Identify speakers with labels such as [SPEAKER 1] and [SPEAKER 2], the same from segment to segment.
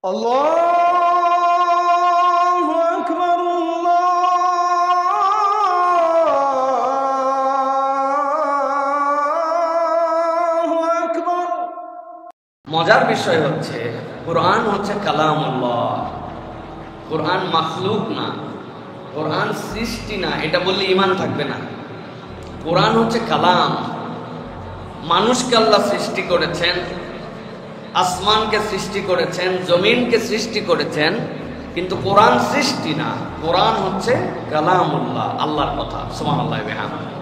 [SPEAKER 1] আল্লাহু আকবার, আল্লাহু আকবার।
[SPEAKER 2] মজার বিষয় হচ্ছে কোরআন হচ্ছে কালামুল্লাহ। কোরআন মাখলুক না, কোরআন সৃষ্টি না, এটা বললে ঈমান থাকবে না। কোরআন হচ্ছে কালাম। মানুষকে আল্লাহ সৃষ্টি করেছেন, আসমানকে সৃষ্টি করেছেন, জমিনকে সৃষ্টি করেছেন, কিন্তু কোরআন সৃষ্টি না। কোরআন হচ্ছে কালামুল্লাহ, আল্লাহর কথা। সুবহানাল্লাহ বিহামদিহি।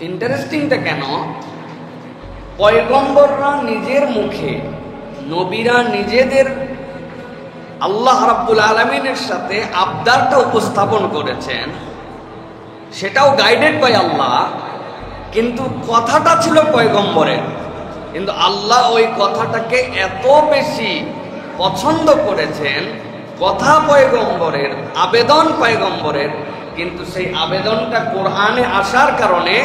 [SPEAKER 2] ইন্টারেস্টিংটা কেন? পয়গম্বররা নিজের মুখে, নবীরা নিজেদের আল্লাহ রাব্বুল আলামিনের সাথে আবদারটা উপস্থাপন করেছেন, সেটাও গাইডেড বাই আল্লাহ, কিন্তু কথাটা ছিল পয়গম্বরের। কিন্তু আল্লাহ ওই কথাটাকে এত বেশি পছন্দ করেছেন, কথা পয়গম্বরের, আবেদন পয়গম্বরের, কিন্তু সেই আবেদনটা কোরআনে আসার কারণে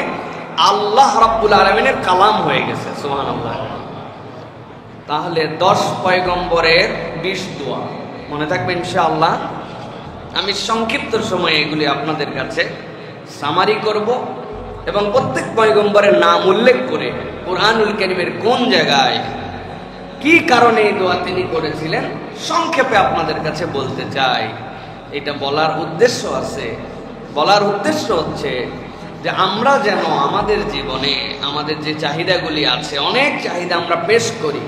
[SPEAKER 2] আল্লাহ রাব্বুল আলামিনের কালাম হয়ে গেছে। সুবহানাল্লাহ। তাহলে 10 পয়গম্বরের 20 দোয়া মনে থাকবে ইনশাআল্লাহ। আমি সংক্ষিপ্ত সময়ে এগুলি আপনাদের কাছে সামারি করব এবং প্রত্যেক পয়গম্বরের নাম উল্লেখ করে কুরআনুল কারীমের কোন জায়গায় কি কারণে এই দোয়া তিনি করেছিলেন সংক্ষেপে আপনাদের কাছে বলতে চাই। এটা বলার উদ্দেশ্য আছে। বলার উদ্দেশ্য হচ্ছে যে আমরা যেন আমাদের জীবনে আমাদের যে চাহিদাগুলি আছে, অনেক চাহিদা আমরা পেশ করি,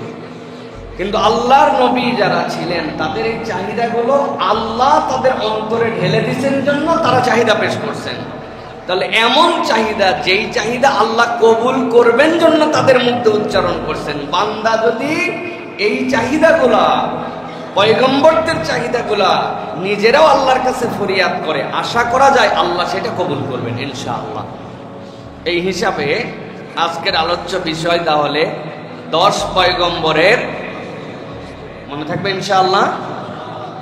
[SPEAKER 2] কিন্তু আল্লাহর নবী যারা ছিলেন তাদের এই চাহিদাগুলো আল্লাহ তাদের অন্তরে ঢেলে দিয়েছেন জন্য তারা চাহিদা পেশ করছেন। তাহলে এমন চাহিদা, যেই চাহিদা আল্লাহ কবুল করবেন জন্য তাদের মুখে উচ্চারণ করছেন। বান্দা যদি এই চাহিদাগুলা, পয়গম্বরদের চাহিদাগুলা নিজেরাও আল্লাহর কাছে ফরিয়াদ করে, আশা করা যায় আল্লাহ সেটা কবুল করবেন ইনশাআল্লাহ। এই হিসাবে আজকের আলোচ্য বিষয় তাহলে 10 পয়গম্বরের, মনে থাকবে ইনশাআল্লাহ।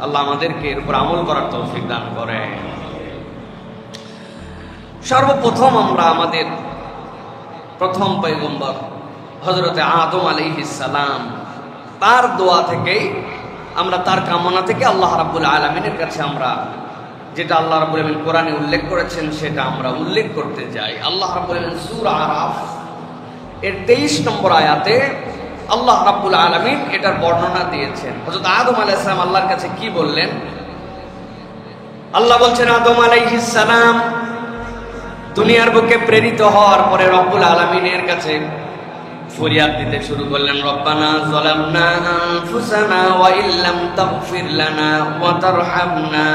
[SPEAKER 2] আল্লাহ আমাদেরকে এর উপর আমল করার তৌফিক দান করেন। সর্বপ্রথম আমরা আমাদের প্রথম পয়গম্বর হযরতে আদম আলাইহিস সালাম, তার দোয়া থেকেই আমরা, তার কামনা থেকে আল্লাহ রাব্বুল আলামিনের কাছে আমরা যেটা আল্লাহ রাব্বুল আলামিন কোরআনে উল্লেখ করেছেন সেটা আমরা উল্লেখ করতে যাই। আল্লাহ রাব্বুল আলামিন সূরা আরাফ এর 23 নম্বর আয়াতে আল্লাহ রাব্বুল আলামিন এটার বর্ণনা দিয়েছেন। হযরত আদম আলাইহিস সালাম আল্লাহর কাছে কি বললেন? আল্লাহ বলছেন, আদম আলাইহিস সালাম দুনিয়ার বুকে প্রেরিত হওয়ার পরে রব্বুল আলামিনের কাছে ফরিয়াদ দিতে শুরু করলেন। রব্বানা যালামনা আনফুসানা ওয়া ইল্লাম তাগফির লানা ওয়া তারহামনা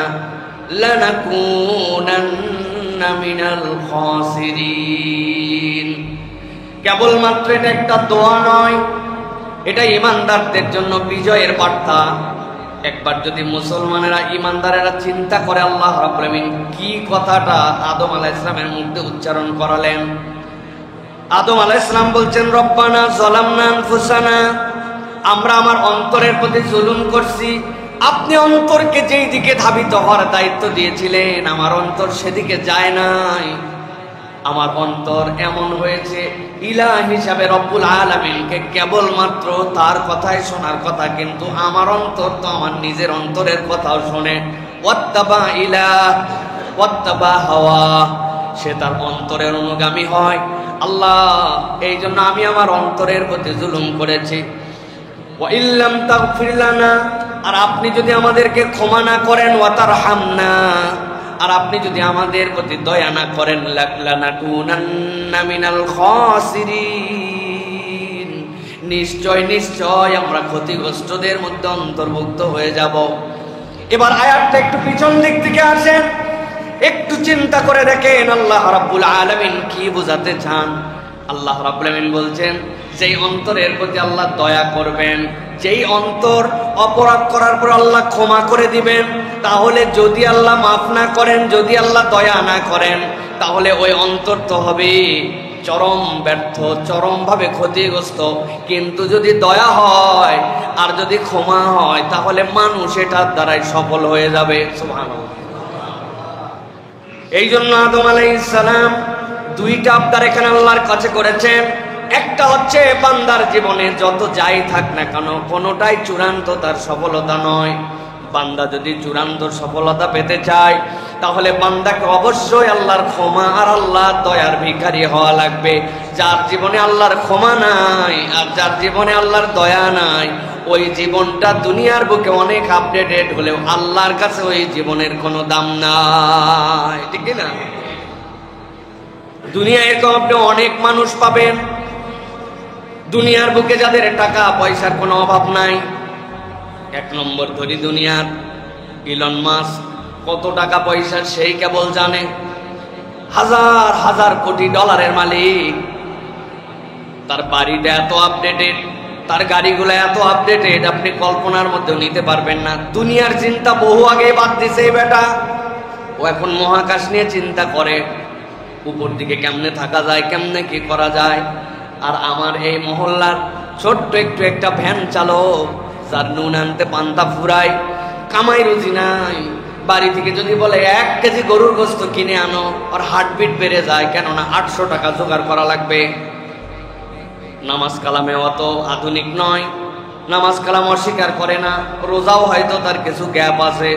[SPEAKER 2] লানাকুনান্না মিনাল খাসিরিন। কেবলমাত্র এটা একটা দোয়া নয়, এটা ঈমানদারদের জন্য বিজয়ের বার্তা। একবার যদি মুসলমানেরা, ঈমানদারেরা চিন্তা করে আল্লাহ রাব্বুল আলামিন কি কথাটা আদম আলাইহিস সালামের মুখে উচ্চারণ করালেন। আদম আলাইহিস সালাম বলছেন, রব্বানা যালামনা আনফুসানা, আমরা আমার অন্তরের প্রতি জুলুম করছি। আপনি অন্তরকে যেই দিকে ধাবিত হওয়ার দায়িত্ব দিয়েছিলেন আমার অন্তর সেদিকে যায় নাই। আমার অন্তর এমন হয়েছে, ইলাহ হিসাবে রব্বুল আলামিনকে কেবলমাত্র তার কথাই শোনার কথা, কিন্তু আমার অন্তর তো আমার নিজের অন্তরের কথাও শোনে। ওয়াত্তাবা ইলাহ ওয়াত্তাবা হাওয়া, সে তার অন্তরের অনুগামী হয়। আল্লাহ, এই জন্য আমি আমার অন্তরের প্রতি জুলুম করেছি। ওয়া ইল্লাম তাগফির লানা, আর আপনি যদি আমাদেরকে ক্ষমা না করেন, ওয়া তারহামনা, আর আপনি যদি আমাদের প্রতি দয়া না করেন, লানাকুনান্না মিনাল খাসিরিন, নিশ্চয় নিশ্চয় আমরা ক্ষতিগ্রস্তদের মধ্যে অন্তর্ভুক্ত হয়ে যাব। এবার আয়াতটা একটু পিছন দিক থেকে আসেন, একটু চিন্তা করে দেখেন আল্লাহ রাব্বুল আলামিন কি বোঝাতে চান। আল্লাহ রাব্বুল আলামিন বলছেন, যেই অন্তরের প্রতি আল্লাহ দয়া করবেন, যেই অন্তর অপরাধ করার পর আল্লাহ ক্ষমা করে দিবেন, তাহলে যদি আল্লাহ মাফ না করেন, যদি আল্লাহ দয়া না করেন, তাহলে ওই অন্তর তো হবে চরম ব্যর্থ, চরমভাবে ক্ষতিগ্রস্ত। কিন্তু যদি দয়া হয় আর যদি ক্ষমা হয়, তাহলে মানুষ এটার দ্বারাই সফল হয়ে যাবে। সুবহানাল্লাহ। এই জন্য আদম আলাইহিস সালাম 2টা আবদার এখানে আল্লাহর কাছে করেছেন। একটা হচ্ছে বান্দার জীবনে যত যাই থাক না কেন কোনোটাই চূড়ান্ত তার সফলতা নয়। বান্দা যদি চূড়ান্ত সফলতা পেতে চায় তাহলে বান্দাকে অবশ্যই আল্লাহর ক্ষমা আর আল্লাহর দয়ার ভিখারি হওয়া লাগবে। যার জীবনে আল্লাহর ক্ষমা নাই আর যার জীবনে আল্লাহর দয়া নাই, ওই জীবনটা দুনিয়ার বুকে অনেক আপডেটেড হলেও আল্লাহর কাছে ওই জীবনের কোনো দাম নাই, ঠিক না? দুনিয়ায় এরকম আপনি অনেক মানুষ পাবেন দুনিয়ার বুকে যাদের টাকা পয়সার কোনো অভাব নাই। এক নম্বর ধরি দুনিয়ার ইলন মাস্ক, কত টাকা পয়সা সেই কেবল জানে, হাজার হাজার কোটি ডলারের মালিক। তার বাড়িটা এত আপডেটেড, তার গাড়িগুলো এত আপডেটেড, আপনি কল্পনার মধ্যেও নিতে পারবেন না। দুনিয়ার চিন্তা বহু আগে বাদ দিছে এই বেটা। ও এখন মহাকাশ নিয়ে চিন্তা করে, উপর দিকে কেমনে থাকা যায়, কেমনে কি করা যায়। আর আমার এই মহল্লার ছোট্ট একটু একটা ভ্যান চালক, যার নুন আনতে পান্তা ফুরায়, কামাই রুজি নাই, বাড়ি থেকে যদি বলে 1 কেজি গরুর গোস্ত কিনে আনো, আর হার্টবিট বেড়ে যায়, কেননা 800 টাকা জোগাড় করা লাগবে। নামাজ কালামে অত আধুনিক নয়, নামাজ কালাম অস্বীকার করে না, রোজাও হয়তো তার কিছু গ্যাপ আছে।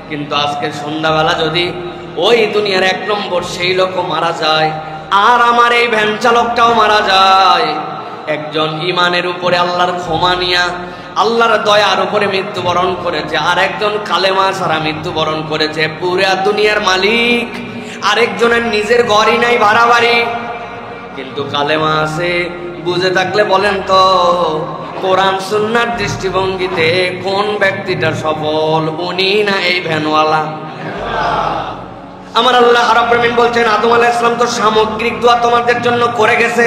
[SPEAKER 2] কিন্তু আজকে সন্ধ্যাবেলা যদি ওই দুনিয়ার 1 নম্বর সেই লোক মারা যায়, আর আমার এই ভ্যান চালকটাও মারা যায়, একজন ইমানের উপরে আল্লাহর ক্ষমা নিয়া আল্লাহর দয়ার উপরে মৃত্যুবরণ করেছে, আর একজন কালেমা ছাড়া মৃত্যুবরণ করেছে, পুরা দুনিয়ার মালিক। আরেকজনের নিজের ঘরই নাই, ভাড়া বাড়ি, কিন্তু কালেমা আছে। বুঝে থাকলে বলেন তো, কোরআন সুন্নাহর দৃষ্টিভঙ্গিতে কোন ব্যক্তিটা সফল, উনি না এই ভ্যানওয়ালা? আমার আল্লাহ রাব্বুল আলামিন বলছেন, আদম আলাইহিস সালাম তো সামগ্রিক দোয়া তোমাদের জন্য করে গেছে।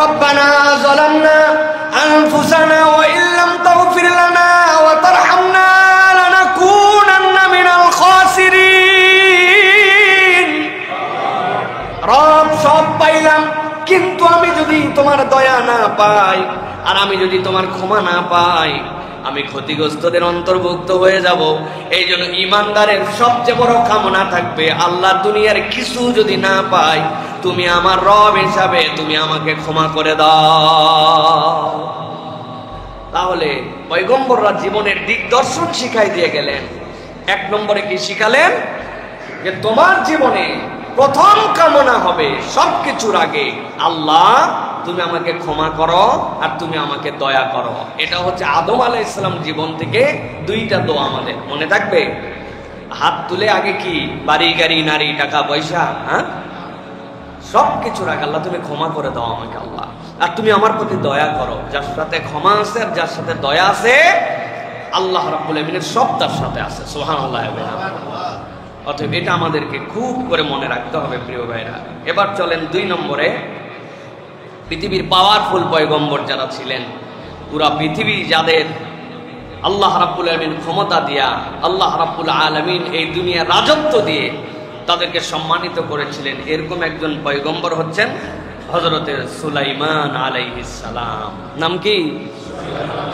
[SPEAKER 2] রব্বানা যালামনা আনফুসানা ওয়া ইল্লাম তাগফির লানা ওয়া তারহামনা লানাকুনান্না মিনাল খাসিরিন। রব, সব পাইলাম, কিন্তু আমি যদি তোমার দয়া না পাই আর আমি যদি তোমার ক্ষমা না পাই, আমি ক্ষতিগ্রস্তদের অন্তর্ভুক্ত হয়ে যাব। এই জন্য ইমানদারের সবচেয়ে বড় কামনা থাকবে, আল্লাহ দুনিয়ার কিছু যদি না পাই, তুমি আমার রব হিসাবে তুমি আমাকে ক্ষমা করে দাও। তাহলে পয়গম্বররা জীবনের দিকদর্শন শিখাই দিয়ে গেলেন। 1 নম্বরে কি শিখালেন? যে তোমার জীবনে প্রথম কামনা হবে সবকিছুর আগে, আল্লাহ তুমি আমাকে ক্ষমা করো আর তুমি আমাকে দয়া করো। এটা হচ্ছে আদম আলাইহিস সালাম জীবন থেকে 2টা দোয়া আমাদের মনে থাকবে। হাত তুলে আগে কি? বাড়ি গাড়ি নারী টাকা পয়সা, হ্যাঁ, সবকিছুর আগে আল্লাহ তুমি ক্ষমা করে দাও আমাকে, আল্লাহ, আর তুমি আমার প্রতি দয়া করো। যার সাথে ক্ষমা আছে আর যার সাথে দয়া আছে, আল্লাহ রাব্বুল আলামিনের সব তার সাথে আছে। সুবহানাল্লাহ। অতএব এটা আমাদেরকে খুব করে মনে রাখতে হবে প্রিয় ভাইরা। এবার চলেন 2 নম্বরে। পৃথিবীর পাওয়ারফুল পয়গম্বর যারা ছিলেন, পুরা পৃথিবী যাদের আল্লাহ রাব্বুল আলামিন ক্ষমতা দিয়া, আল্লাহ রাব্বুল আলামিন এই দুনিয়ার রাজত্ব দিয়ে তাদেরকে সম্মানিত করেছিলেন, এরকম একজন পয়গম্বর হচ্ছেন হযরতে সুলাইমান আলাইহিস সালাম। নাম কি?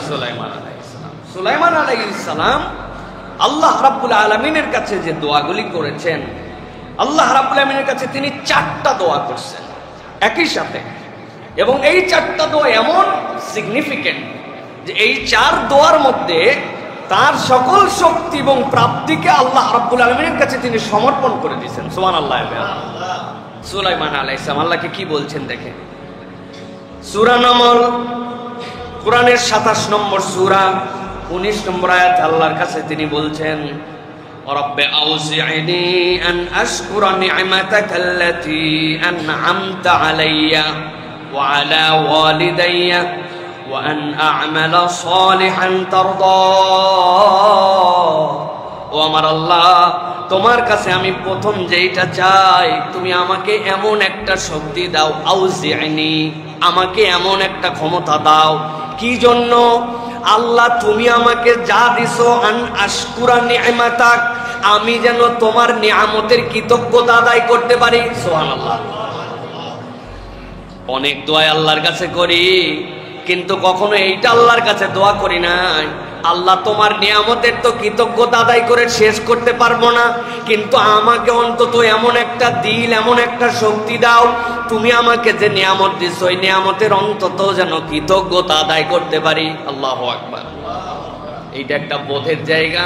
[SPEAKER 2] সুলাইমান আলাইহিস সালাম। সুলাইমান আলাইহিস সালাম আল্লাহ রাব্বুল আলামিনের কাছে যে দোয়াগুলি করেছেন, আল্লাহ রাব্বুল আলামিনের কাছে তিনি 4টা দোয়া করছেন একই সাথে, এবং এই 4টা দোয়া এমন সিগনিফিকেন্ট যে এই 4 দোয়ার মধ্যে তার সকল শক্তি এবং প্রাপ্তিকে আল্লাহ রাব্বুল আলামিনের কাছে তিনি সমর্পণ করে দিয়েছেন। সুবহানাল্লাহ। সুলাইমান আলাইহিস সালাম আল্লাহকে কি বলছেন দেখেন। সূরা নামল, কোরআনের 27 নম্বর সূরা, 19 নম্বর আয়াত আল্লাহর কাছে তিনি বলছেন, রব্বে আউজি'নি আন আশকুরা নি'মাতাকাল্লাতী আন'আমতা আলাইয়া ওয়া আলা ওয়ালিদাইয়া ওয়া আন আ'মালা সালিহান তারদা। ও আমার আল্লাহ, তোমার কাছে আমি প্রথম যেটা চাই, তুমি আমাকে এমন একটা শক্তি দাও, আউজি'নি, আমাকে এমন একটা ক্ষমতা দাও। কি জন্য? আল্লাহ তুমি আমাকে যা দিছো, আন আশকুরা নি'মাতাক, আমি যেন তোমার নিয়ামতের কৃতজ্ঞতা আদায় করতে পারি। সুবহানাল্লাহ। অনেক দোয়া আল্লাহর কাছে করি, কিন্তু কখনো এইটা আল্লাহর কাছে দোয়া করি নাই, আল্লাহ তোমার নিয়ামতের তো কৃতজ্ঞতা আদায় করে শেষ করতে পারবো না, কিন্তু আমাকে অন্তত এমন একটা দিল, এমন একটা শক্তি দাও, তুমি আমাকে যে নিয়ামত দিছো ওই নিয়ামতের অন্তত যেন কৃতজ্ঞতা আদায় করতে পারি। আল্লাহু আকবার। এইটা একটা বোধের জায়গা,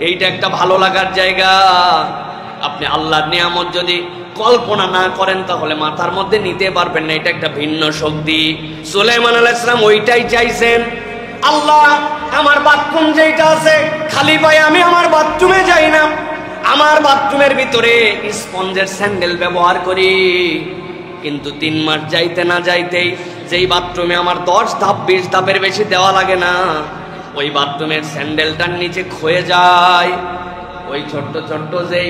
[SPEAKER 2] এইটা একটা ভালো লাগার জায়গা। আপনি আল্লাহর নিয়ামত যদি কল্পনা না করেন তাহলে মাথার মধ্যে নিতে পারবেন না, এটা একটা ভিন্ন শক্তি। সুলাইমান আলাইহিস সালাম ওইটাই চাইছেন, আল্লাহ আমার বাথরুম যেটা আছে খালি পায়ে আমি আমার বাথরুমে যাই না, আমার বাথরুমের ভিতরে স্পঞ্জের স্যান্ডেল ব্যবহার করি। কিন্তু 3 মাস যাইতে না যাইতেই যেই বাথরুমে আমার 10 ধাপ 20 ধাপের বেশি দেওয়া লাগে না, ওই বাথরুমের স্যান্ডেলটার নিচে ক্ষয়ে যায়। ওই ছোট্ট ছোট্ট যেই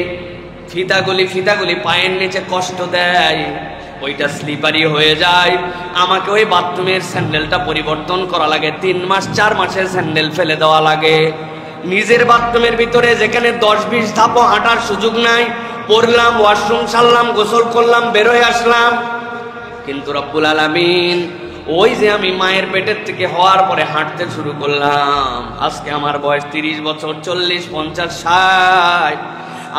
[SPEAKER 2] ফিতাগুলি পায়ের নিচে কষ্ট দেয়, ওইটা স্লিপারি হয়ে যায়। আমাকে ওই বাথরুমের স্যান্ডেলটা পরিবর্তন করা লাগে, 3 মাস 4 মাসের স্যান্ডেল ফেলে দেওয়া লাগে। নিজের বাথরুমের ভিতরে যেখানে 10-20 ধাপও হাঁটার সুযোগ নাই, পড়লাম, ওয়াশরুম সারলাম, গোসল করলাম, বেরোয় আসলাম। কিন্তু রব্বুল আলামিন ওই যে আমি মায়ের পেটের থেকে হওয়ার পরে হাঁটতে শুরু করলাম, আজকে আমার বয়স 30 বছর, 40, 50, 60,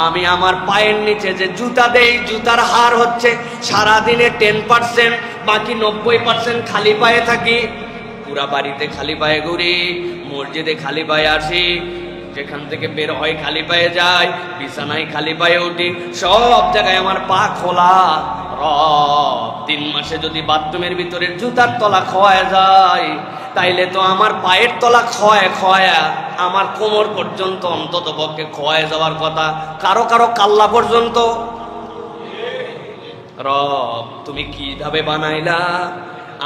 [SPEAKER 2] আমি আমার পায়ের নিচে যে জুতা দেই, জুতার হার হচ্ছে সারাদিনে 10%, বাকি 90% খালি পায়ে থাকি। পুরা বাড়িতে খালি পায়ে ঘুরি, মসজিদে খালি পায়ে আসি, যেখান থেকে বের হয় খালি পায়ে যাই, বিছানায় খালি পায়ে উঠি, সব জায়গায় আমার পা খোলা। রব 3 মাসে যদি বাথরুমের ভিতরে জুতার তলা খোয়া যায়, তাইলে তো আমার পায়ের তলা খোয়া আমার কোমর পর্যন্ত অন্তত পক্ষে খোয়া যাওয়ার কথা, কারো কারো কাল্লা পর্যন্ত। রব তুমি কিভাবে বানাইলা?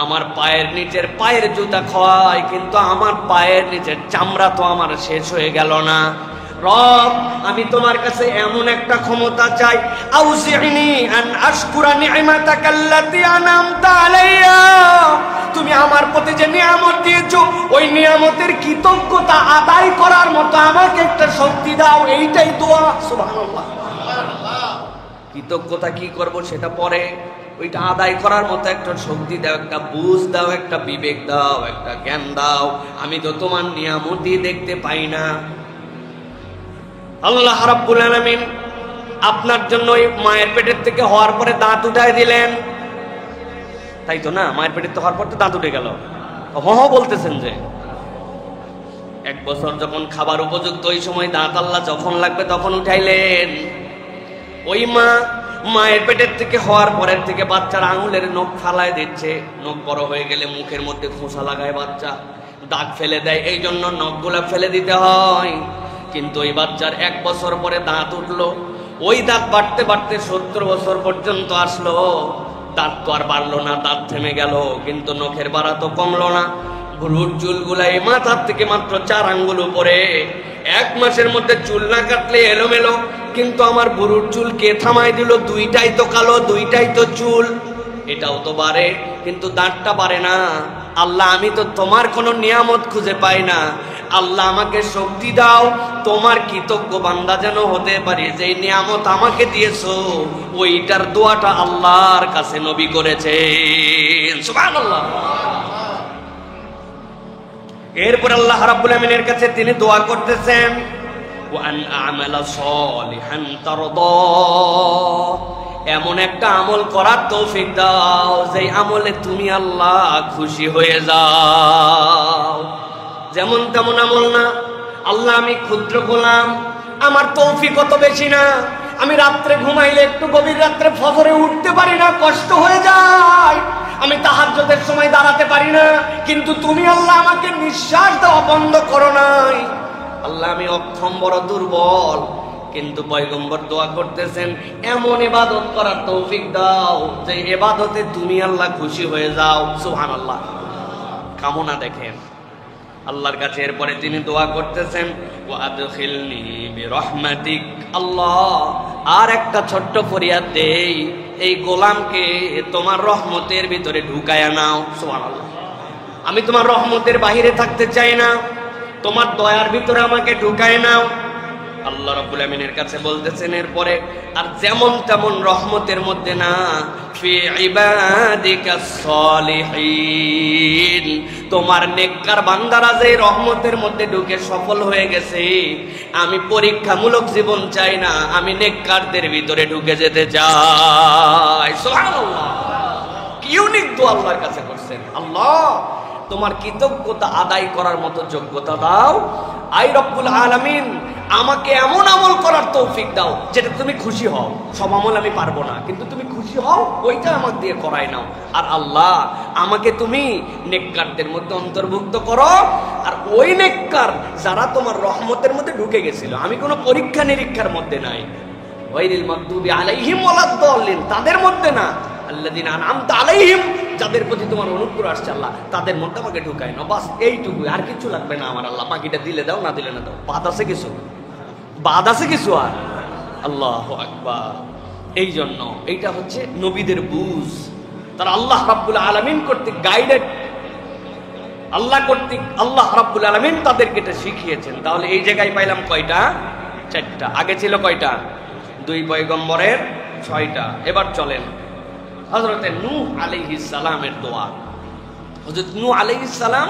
[SPEAKER 2] আমার পায়ের নিচের পায়ের জুতা খোয়ায়, কিন্তু আমার পায়ের নিচের চামড়া তো আমার শেষ হয়ে গেল না। রব আমি তোমার কাছে এমন একটা ক্ষমতা চাই, আউজিনি আন আশকুরা নি'মাতাকাল্লাতী আনআমতা আলাইয়া, তুমি আমার প্রতি যে নিয়ামত দিয়েছো ওই নিয়ামতের কৃতজ্ঞতা আদায় করার মতো আমাকে একটা শক্তি দাও। এইটাই দোয়া। সুবহানাল্লাহ। কৃতজ্ঞতা কি করব সেটা পরে, ওইটা আদায় করার মতো একটা শক্তি দাও, একটা বুঝ দাও, একটা বিবেক দাও, একটা জ্ঞান দাও। আমি তো তোমার নিয়ামতই দেখতে পাই না। আল্লাহ রাব্বুল আলামিন আপনার জন্য ওই মায়ের পেটের থেকে হওয়ার পরে দাঁত উঠায় দিলেন, তাই তো না? মায়ের পেটের থেকে হওয়ার পর তো দাঁত উঠে গেল, বলতেছেন যে 1 বছর যখন খাবার উপযুক্ত ওই সময় দাঁত আল্লাহ যখন লাগবে তখন উঠাইলেন। ওই মায়ের পেটের থেকে হওয়ার পরের থেকে বাচ্চার আঙুলের নখ ফালায় দিচ্ছে, নখ বড় হয়ে গেলে মুখের মধ্যে খোসা লাগায় বাচ্চা, দাঁত ফেলে দেয়, এই জন্য নখগুলা ফেলে দিতে হয়। কিন্তু ওই বাচ্চার 1 বছর পরে দাঁত উঠলো, ওই দাঁত বাড়তে বাড়তে 70 বছর পর্যন্ত আসলো, দাঁত তো আর বাড়লো না, দাঁত থেমে গেল, কিন্তু নখের বাড়া তো কমলো না। ভ্রুর চুলগুলা এই মাথার থেকে মাত্র 4 আঙ্গুল উপরে, 1 মাসের মধ্যে চুল না কাটলে এলোমেলো, কিন্তু আমার ভ্রুর চুল কে থামাই দিল? 2টাই তো কালো, 2টাই তো চুল, এটাও তো বাড়ে, কিন্তু দাঁতটা বাড়ে না। আল্লাহ আমি তো তোমার কোনো নিয়ামত খুঁজে পাই না, আল্লাহ আমাকে শক্তি দাও, তোমার কৃতজ্ঞ বান্দা যেন হতে পারি। যে নিয়ামত আমাকে দিয়েছো ওইটার দোয়াটা আল্লাহর কাছে নবী করেছেন। সুবহানাল্লাহ। এরপর আল্লাহ রাব্বুল আমিনের কাছে তিনি দোয়া করতেছেন, ওয়া আন আ'মালা সালিহান তারদা, এমন একটা আমল করার তৌফিক দাও যে আমলে তুমি আল্লাহ খুশি হয়ে যাও। যেমন তেমন আমল না, আল্লাহ আমি ক্ষুদ্র গোলাম, আমার তৌফিক অত বেশি না, আমি রাত্রে ঘুমাইলে একটু গভীর রাত্রে ফজরে উঠতে পারি না, কষ্ট হয়ে যায়, আমি তাহাজ্জুদের সময় দাঁড়াতে পারি না, কিন্তু তুমি আল্লাহ আমাকে নিঃশ্বাস দেওয়া বন্ধ করো নাই। আল্লাহ আমি অক্ষম, বড় দুর্বল, কিন্তু পয়গম্বর দোয়া করতেছেন এমন ইবাদত করার তৌফিক দাও যে ইবাদতে তুমি আল্লাহ খুশি হয়ে যাও। সুবহানাল্লাহ। কামনা দেখেন আল্লাহর কাছে। এরপরে তিনি দোয়া করতেছেন, ওয়া আদখিলনি বিরহমাতিক, আল্লাহ আর একটা ছোট্ট ফরিয়াদ দেই, এই গোলামকে তোমার রহমতের ভিতরে ঢুকায়া নাও। সুবহানাল্লাহ। আমি তোমার রহমতের বাহিরে থাকতে চাই না, তোমার দয়ার ভিতরে আমাকে ঢুকায় নাও। আল্লাহ রাব্বুল আমিনের কাছে বলতেছেন এরপরে আর যেমন তেমন রহমতের মধ্যে না, ফি ইবাদিকাস সলিহিন, তোমার নেককার বান্দারা যে রহমতের মধ্যে ঢুকে সফল হয়ে গেছে, আমি পরীক্ষামূলক জীবন চাই না, আমি নেককারদের ভিতরে ঢুকে যেতে চাই। সুবহানাল্লাহ, কি ইউনিক দোয়া আল্লাহর কাছে করছেন। আল্লাহ তোমার কৃতজ্ঞতা আদায় করার মতো যোগ্যতা দাও। আই রব্বুল আলামিন আমাকে এমন আমল করার তৌফিক দাও যেটা তুমি খুশি হও। সব আমল আমি পারবো না, কিন্তু তুমি খুশি হও ওইটা আমার দিয়ে করাই নাও। আর আল্লাহ আমাকে তুমি নেককারদের মধ্যে অন্তর্ভুক্ত করো, আর ওই নেককার যারা তোমার রহমতের মধ্যে ঢুকে গেছিল, আমি কোনো পরীক্ষা নিরীক্ষার মধ্যে নাই, গায়রিল মাগদুবি আলাইহিম ওয়ালাদ-দাল্লিন তাদের মধ্যে না, আল্লাযিনা আনআমতা আলাইহিম যাদের প্রতি তোমার অনুগ্রহ আসছে আল্লাহ তাদের মধ্যে আমাকে ঢুকায় না। বাস এইটুকু, আর কিছু লাগবে না আমার আল্লাহ। বাকিটা দিলে দাও, না দিলে না দাও। বাদ আছে কিছু? বাদ আছে কিছু? আর আল্লাহু আকবার। এই জন্য এইটা হচ্ছে নবীদের বুঝ, তারা আল্লাহ রাব্বুল আলামিন কর্তৃক গাইডেড, আল্লাহ কর্তৃক আল্লাহ রাব্বুল আলামিন তাদেরকে এটা শিখিয়েছেন। তাহলে এই জায়গায় পাইলাম কয়টা? 4টা। আগে ছিল কয়টা? 2 পয়গম্বরের 6টা। এবার চলেন হযরত নূহ আলাইহিস সালামের দোয়া। হযরত নূহ আলাইহিস সালাম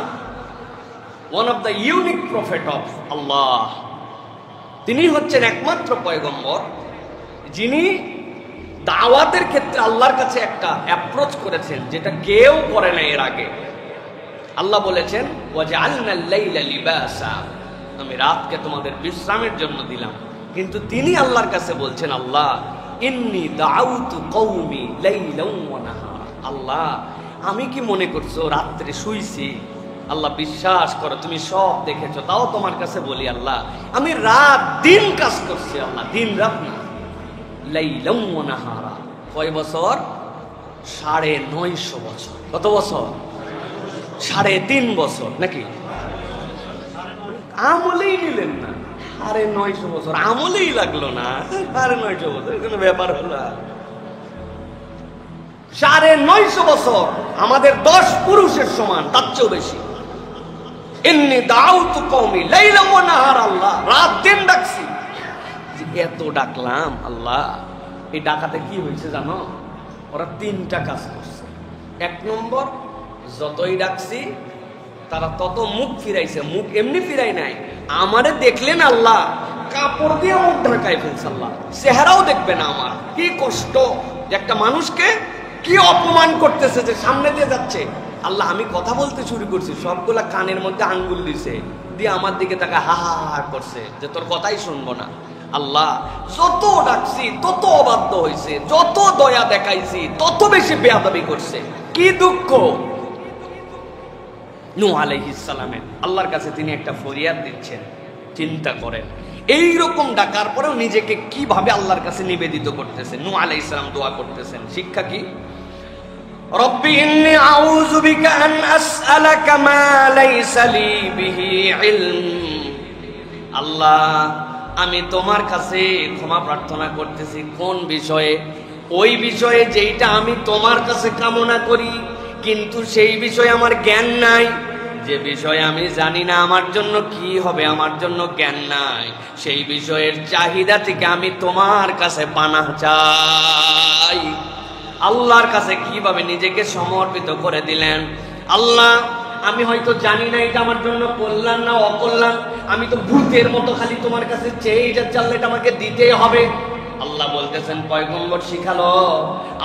[SPEAKER 2] one of the unique prophet of Allah. তিনি হচ্ছেন একমাত্র পয়গম্বর যিনি দাওয়াতের ক্ষেত্রে আল্লাহর কাছে একটা অ্যাপ্রোচ করেছেন যেটা কেউ করে না এর আগে। আল্লাহ বলেছেন ওয়াজআলনাল লাইলা লিবাসা, আমি রাতকে তোমাদের বিশ্রামের জন্য দিলাম। কিন্তু তিনি আল্লাহর কাছে বলছেন আল্লাহ ইন্নী দাউতু কওমি লাইলাও ওয়া নাহারা, আল্লাহ আমি কি মনে করছো রাত্রে শুইছি? আল্লাহ বিশ্বাস করো তুমি সব দেখেছো, তাও তোমার কাছে বলি আল্লাহ আমি রাত দিন কাজ করছি। আল্লাহ দিন রাত না, লাইলাও ওয়া নাহারা। কয় বছর? 950 বছর। কত বছর? 3.5 বছর নাকি? আমলেই নিলেন না, 950 বছর আমলেই লাগলো না। 950 বছর কোনো ব্যাপার হলো? 950 বছর আমাদের 10 পুরুষের সমান, তার চেয়েও বেশি। ইন্নী দাউতু কওমি লাইলা ওয়া নাহারা, আল্লাহ রাত দিন ডাকছি। এত ডাকলাম আল্লাহ, এই ডাকাতে কি হয়েছে জানো? ওরা 3টা কাজ করছে। 1 নম্বর, যতই ডাকছি তারা তত মুখ ফিরাইছে। মুখ এমনি ফিরাই নাই, আমারে দেখলেন আল্লাহ কাপড় দিয়ে মুখ ঢাকায় ফেলছে। আল্লাহ চেহারাও দেখবে না আমার। কি কষ্ট, একটা মানুষকে কি অপমান করতেছে যে সামনে দিয়ে যাচ্ছে। আল্লাহ আমি কথা বলতে শুরু করছি, সবগুলা কানের মধ্যে আঙ্গুল দিছে, দিয়ে আমার দিকে তাকে হা হা হা করছে যে তোর কথাই শুনবো না। আল্লাহ যত ডাকছি তত অবাধ্য হয়েছে, যত দয়া দেখাইছি তত বেশি বেয়াদবি করছে। কি দুঃখ! নূহ আলাইহিস সালামের আল্লাহর কাছে তিনি একটা ফরিয়াদ দিচ্ছেন। চিন্তা করেন, এই রকম ডাকার পরেও নিজেকে কিভাবে আল্লাহর কাছে নিবেদিত করতেছেন। নূহ আলাইহিস সালাম দোয়া করতেছেন। শিক্ষা কি? রব্বি ইন্নী আউযু বিকা আন আসআলাকা মা লাইসা লি বিহি ইলম, আল্লাহ আমি তোমার কাছে ক্ষমা প্রার্থনা করতেছি। কোন বিষয়ে? ওই বিষয়ে যেইটা আমি তোমার কাছে কামনা করি, কিন্তু সেই বিষয়ে আমার জ্ঞান নাই। যে বিষয়ে আমি জানি না আমার জন্য কি হবে, আমার জন্য জ্ঞান নাই, সেই বিষয়ের চাহিদা থেকে আমি তোমার কাছে পানাহ চাই। আল্লাহর কাছে কিভাবে নিজেকে সমর্পিত করে দিলেন। আল্লাহ আমি হয়তো জানি না এটা আমার জন্য কল্যাণ না অকল্যাণ, আমি তো ভূতের মতো খালি তোমার কাছে চেয়ে এটা চাইলে এটা আমাকে দিতেই হবে। আল্লাহ বলতেছেন পয়গম্বর শিখালো,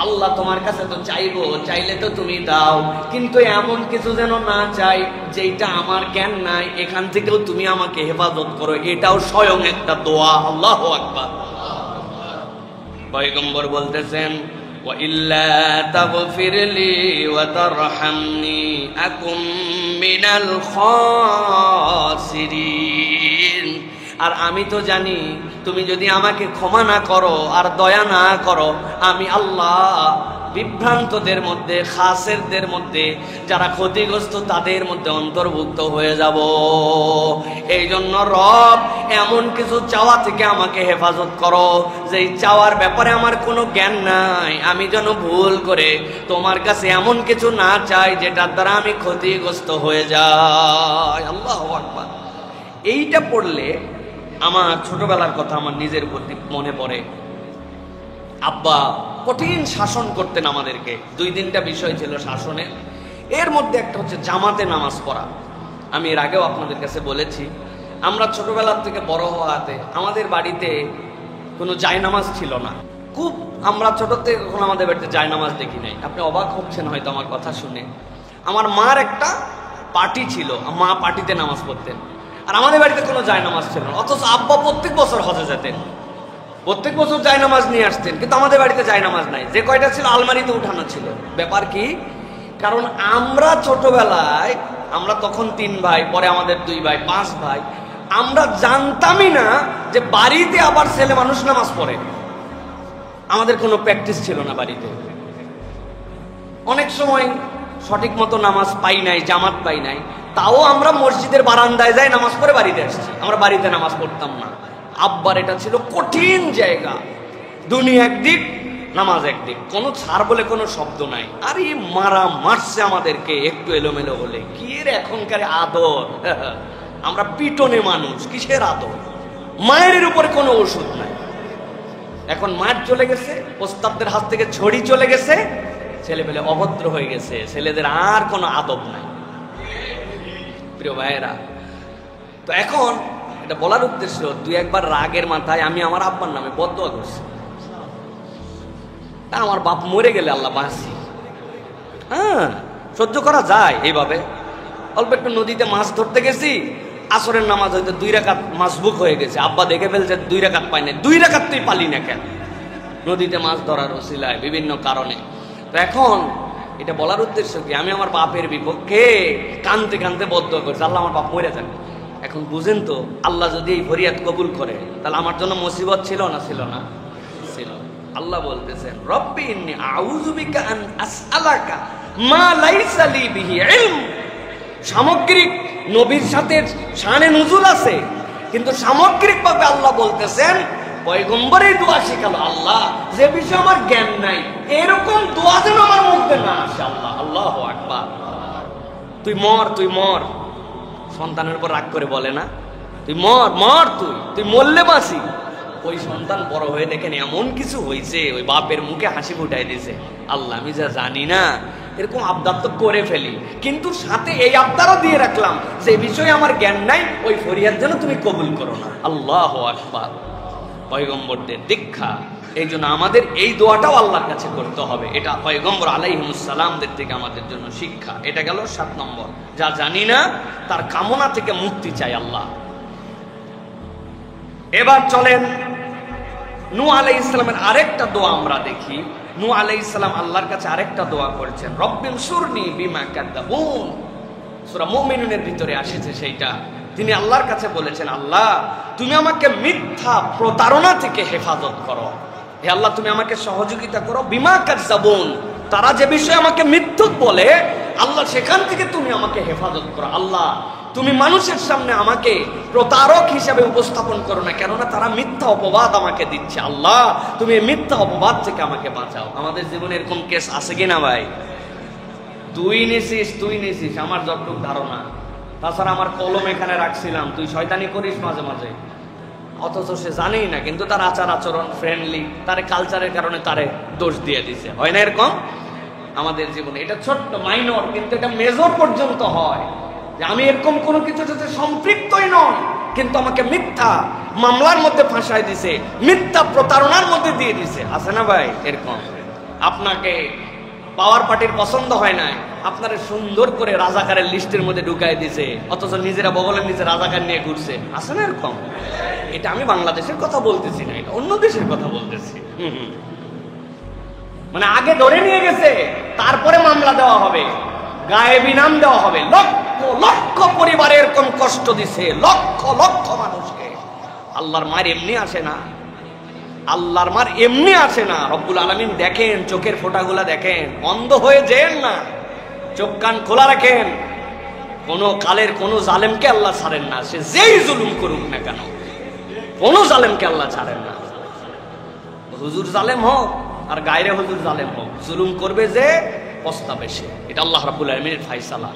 [SPEAKER 2] আল্লাহ তোমার কাছে তো চাইবো, চাইলে তো তুমি দাও, কিন্তু এমন কিছু যেন না চাই যেটা আমার জ্ঞান নাই, এখান থেকেও তুমি আমাকে হেফাজত করো। এটাও স্বয়ং একটা দোয়া। আল্লাহু আকবার। পয়গম্বর বলতেছেন ওয়া ইল্লা তাগফিরলি ওয়া তারহামনি আকুম মিনাল খাসিরিন, আর আমি তো জানি তুমি যদি আমাকে ক্ষমা না করো আর দয়া না করো, আমি আল্লাহ বিভ্রান্তদের মধ্যে, খাসেরদের মধ্যে, যারা ক্ষতিগ্রস্ত তাদের মধ্যে অন্তর্ভুক্ত হয়ে যাব। এই জন্য রব এমন কিছু চাওয়া থেকে আমাকে হেফাজত করো যেই চাওয়ার ব্যাপারে আমার কোনো জ্ঞান নাই, আমি যেন ভুল করে তোমার কাছে এমন কিছু না চাই যেটার দ্বারা আমি ক্ষতিগ্রস্ত হয়ে যাই। আল্লাহু আকবার। এইটা পড়লে আমার ছোটবেলার কথা আমার নিজের উপর মনে পড়ে। আব্বা কঠিন শাসন করতেন আমাদেরকে। 2-3টা বিষয় ছিল শাসনের, এর মধ্যে একটা হচ্ছে জামাতে নামাজ পড়া। আমি এর আগেও আপনাদের কাছে বলেছি, আমরা ছোটবেলার থেকে বড় হওয়াতে আমাদের বাড়িতে কোনো জায়নামাজ ছিল না। খুব আমরা ছোট থেকে কখনো আমাদের বাড়িতে জায়নামাজ দেখি নাই। আপনি অবাক হচ্ছেন হয়তো আমার কথা শুনে। আমার মার একটা পার্টি ছিল, মা পার্টিতে নামাজ পড়তেন, আর আমাদের বাড়িতে কোনো জায়নামাজ ছিল না। অথচ আব্বা প্রত্যেক বছর হজে যেতেন, প্রত্যেক বছর জায়নামাজ নিয়ে আসতেন, কিন্তু আমাদের বাড়িতে জায়নামাজ নাই। যে কয়টা ছিল আলমারিতে উঠানো ছিল। ব্যাপার কি? কারণ আমরা ছোটবেলায়, আমরা তখন 3 ভাই, পরে আমাদের 2 ভাই, 5 ভাই, আমরা জানতামই না যে বাড়িতে আবার ছেলে মানুষ নামাজ পড়ে। আমাদের কোনো প্র্যাকটিস ছিল না বাড়িতে। অনেক সময় সঠিক মতো নামাজ পাই নাই, জামাত পাই নাই, তাও আমরা মসজিদের বারান্দায় যাই নামাজ পড়ে বাড়িতে আসছি। আমরা বাড়িতে নামাজ পড়তাম না। আব্বার এটা ছিল কঠিন জায়গা। দুনিয়া একদিক, নামাজ একদিক, কোনো ছাড় বলে কোনো শব্দ নাই। আর এই মারছে আমাদেরকে একটু এলোমেলো হলে। কি এর এখনকার আদর! আমরা পিটনে মানুষ, কিসের আদর? মায়ের উপরে কোনো ওষুধ নাই। এখন মায়ের চলে গেছে, ওস্তাদদের হাত থেকে ছড়ি চলে গেছে, ছেলেপেলে অভদ্র হয়ে গেছে, ছেলেদের আর কোনো আদব নাই। প্রিয় ভাইয়েরা, তো এখন এটা বলার উদ্দেশ্য, 2-1বার রাগের মাথায় আমি আমার আব্বার নামে বদদোয়া করছি। তা আমার বাপ মরে গেলে আল্লাহ বাঁচি, হ্যাঁ সহ্য করা যায় এইভাবে। অল্প একটু নদীতে মাছ ধরতে গেছি, আসরের নামাজ হয়তো 2 রাকাত মাসবুক হয়ে গেছে, আব্বা দেখে ফেলছে 2 রাকাত পাই না। 2 রাকাত তুই পালি না কেন? নদীতে মাছ ধরার ওসিলায়, বিভিন্ন কারণে। তো এখন এটা বলার উদ্দেশ্য কি, আমি আমার বাপের বিপক্ষে কানতে কানতে বদদোয়া করছি, আল্লাহ আমার বাপ মরে যাবে। এখন বুঝেন তো, আল্লাহ যদি এই ফরিয়াদ কবুল করে, তাহলে আমার জন্য মুসিবত ছিল না? ছিল না? ছিল। আল্লাহ বলতেছেন, রব্বি ইন্নী আউযু বিকা আন আসআলাকা মা লাইসা লি বিহি ইলম। সামগ্রিক নবীর সাথে শানে নুজুল আছে, কিন্তু সামগ্রিকভাবে আল্লাহ বলতেছেন পয়গম্বরের দোয়া শিখালো, আল্লাহ যে বিষয়ে আমার জ্ঞান নাই, এরকম দোয়া যেন আমার মধ্যে না আসে। আল্লাহ, আল্লাহু আকবার। তুই মর, তুই মর। সন্তানের উপর রাগ করে বলে না, তুই মর, মর, তুই মরলে বাঁচি। ওই সন্তান বড় হয়ে দেখেন এমন কিছু হয়েছে, ওই বাপের মুখে হাসি ফুটাই দিছে। আল্লাহ, আমি যা জানি না, এরকম আবদার তো করে ফেলি, কিন্তু সাথে এই আবদারও দিয়ে রাখলাম যে বিষয়ে আমার জ্ঞান নাই, ওই ফরিয়াদ যেন তুমি কবুল করো না। আল্লাহু আকবার। পয়গম্বরদের দীক্ষা। এই জন্য আমাদের এই দোয়াটাও আল্লাহর কাছে করতে হবে। এটা পয়গম্বর আলাইহিস সালামদের থেকে আমাদের জন্য শিক্ষা। এটা গেল 7 নম্বর। যা জানি না তার কামনা থেকে মুক্তি চাই আল্লাহ। এবার চলেন নূহ আলাইহিস সালামের আরেকটা দোয়া আমরা দেখি। নূহ আলাইহিস সালাম আল্লাহর কাছে আরেকটা দোয়া করেছেন, রব্বিনসুরনি বিমা কাযাবুন। সূরা মুমিনুনের ভিতরে আসছে সেইটা। তিনি আল্লাহর কাছে বলেছেন, আল্লাহ তুমি আমাকে মিথ্যা প্রতারণা থেকে হেফাজত করো। হে আল্লাহ, তুমি আমাকে সহযোগিতা করো। বিমা কাযাবুন, তারা যে বিষয়ে আমাকে মিথ্যুক বলে, আল্লাহ সেখান থেকে তুমি আমাকে হেফাজত করো। আল্লাহ তুমি মানুষের সামনে আমাকে প্রতারক হিসাবে উপস্থাপন করো না, কেননা তারা মিথ্যা অপবাদ আমাকে দিচ্ছে। আল্লাহ তুমি এই মিথ্যা অপবাদ থেকে আমাকে বাঁচাও। আমাদের জীবনে এরকম কেস আছে কিনা ভাই? তুই নিছিস আমার যতটুকু ধারণা। তাছাড়া আমার কলম এখানে রাখছিলাম, তুই শয়তানি করিস মাঝে মাঝে, অথচ সে জানেই না, কিন্তু তার আচার আচরণ ফ্রেন্ডলি, তার কালচারের কারণে তারে দোষ দিয়ে দিছে। হয় না এরকম আমাদের জীবনে? এটা ছোট্ট মাইনর, কিন্তু এটা মেজর পর্যন্ত হয় যে আমি এরকম কোনো কিছুর সাথে সম্পৃক্তই নয়, কিন্তু আমাকে মিথ্যা মামলার মধ্যে ফাঁসায় দিছে, মিথ্যা প্রতারণার মধ্যে দিয়ে দিছে। আছে না ভাই এরকম? আপনাকে পাওয়ার পার্টির পছন্দ হয় নাই, আপনারা সুন্দর করে রাজাকারের লিস্টের মধ্যে ঢুকাই দিছে, অথচ নিজেরা বগলের নিচে রাজাকার নিয়ে ঘুরছে। আছে না এরকম? এটা আমি বাংলাদেশের কথা বলতেছি না, এটা অন্য দেশের কথা বলতেছি। মানে আগে ধরে নিয়ে গেছে, তারপরে মামলা দেওয়া হবে, গায়েবী নাম দেওয়া হবে। লক্ষ লক্ষ পরিবারে এরকম কষ্ট দিছে, লক্ষ লক্ষ মানুষকে। আল্লাহর মার এমনি আসে না, আল্লাহর মার এমনি আসে না। রব্বুল আলামিন দেখেন, চোখের ফোঁটাগুলা দেখেন, অন্ধ হয়ে যেন না, চোখ কান খোলা রাখেন। কোন কালের কোন জালেমকে আল্লাহ ছাড়েন না, সে যেই জুলুম করুক না কেন, কোন জালেমকে আল্লাহ ছাড়েন না। হুজুর জালেম হোক আর গায়রে হুজুর জালেম হোক, জুলুম করবে যে পস্তাবে সে। এটা আল্লাহ রাব্বুল আলামিনের ফায়সালা।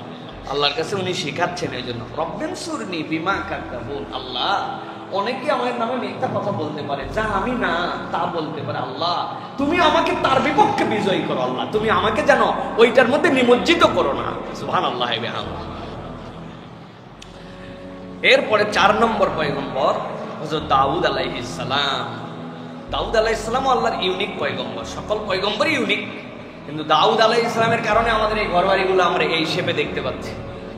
[SPEAKER 2] আল্লাহর কাছে উনি শিখাচ্ছেন এই জন্য, রব্বিনসুরনি বিমা কাযাবুন। আল্লাহ অনেকে আমার নামে মিথ্যা কথা বলতে পারে, যা আমি না তা বলতে পারে। আল্লাহ তুমি আমাকে তার বিপক্ষে বিজয়ী করো, আল্লাহ তুমি আমাকে যেন ওইটার মধ্যে নিমজ্জিত করো না। সুবহানাল্লাহ। এরপরে 4 নম্বর পয়গম্বর হযরত দাউদ আলাইহিস সালাম। দাউদ আলাইহিস সালাম আল্লাহর ইউনিক পয়গম্বর, সকল পয়গম্বরই ইউনিক, কিন্তু দাউদ আলাইহিস সালামের কারণে আমাদের এই ঘরবাড়িগুলো আমরা এই শেপে দেখতে পাচ্ছি।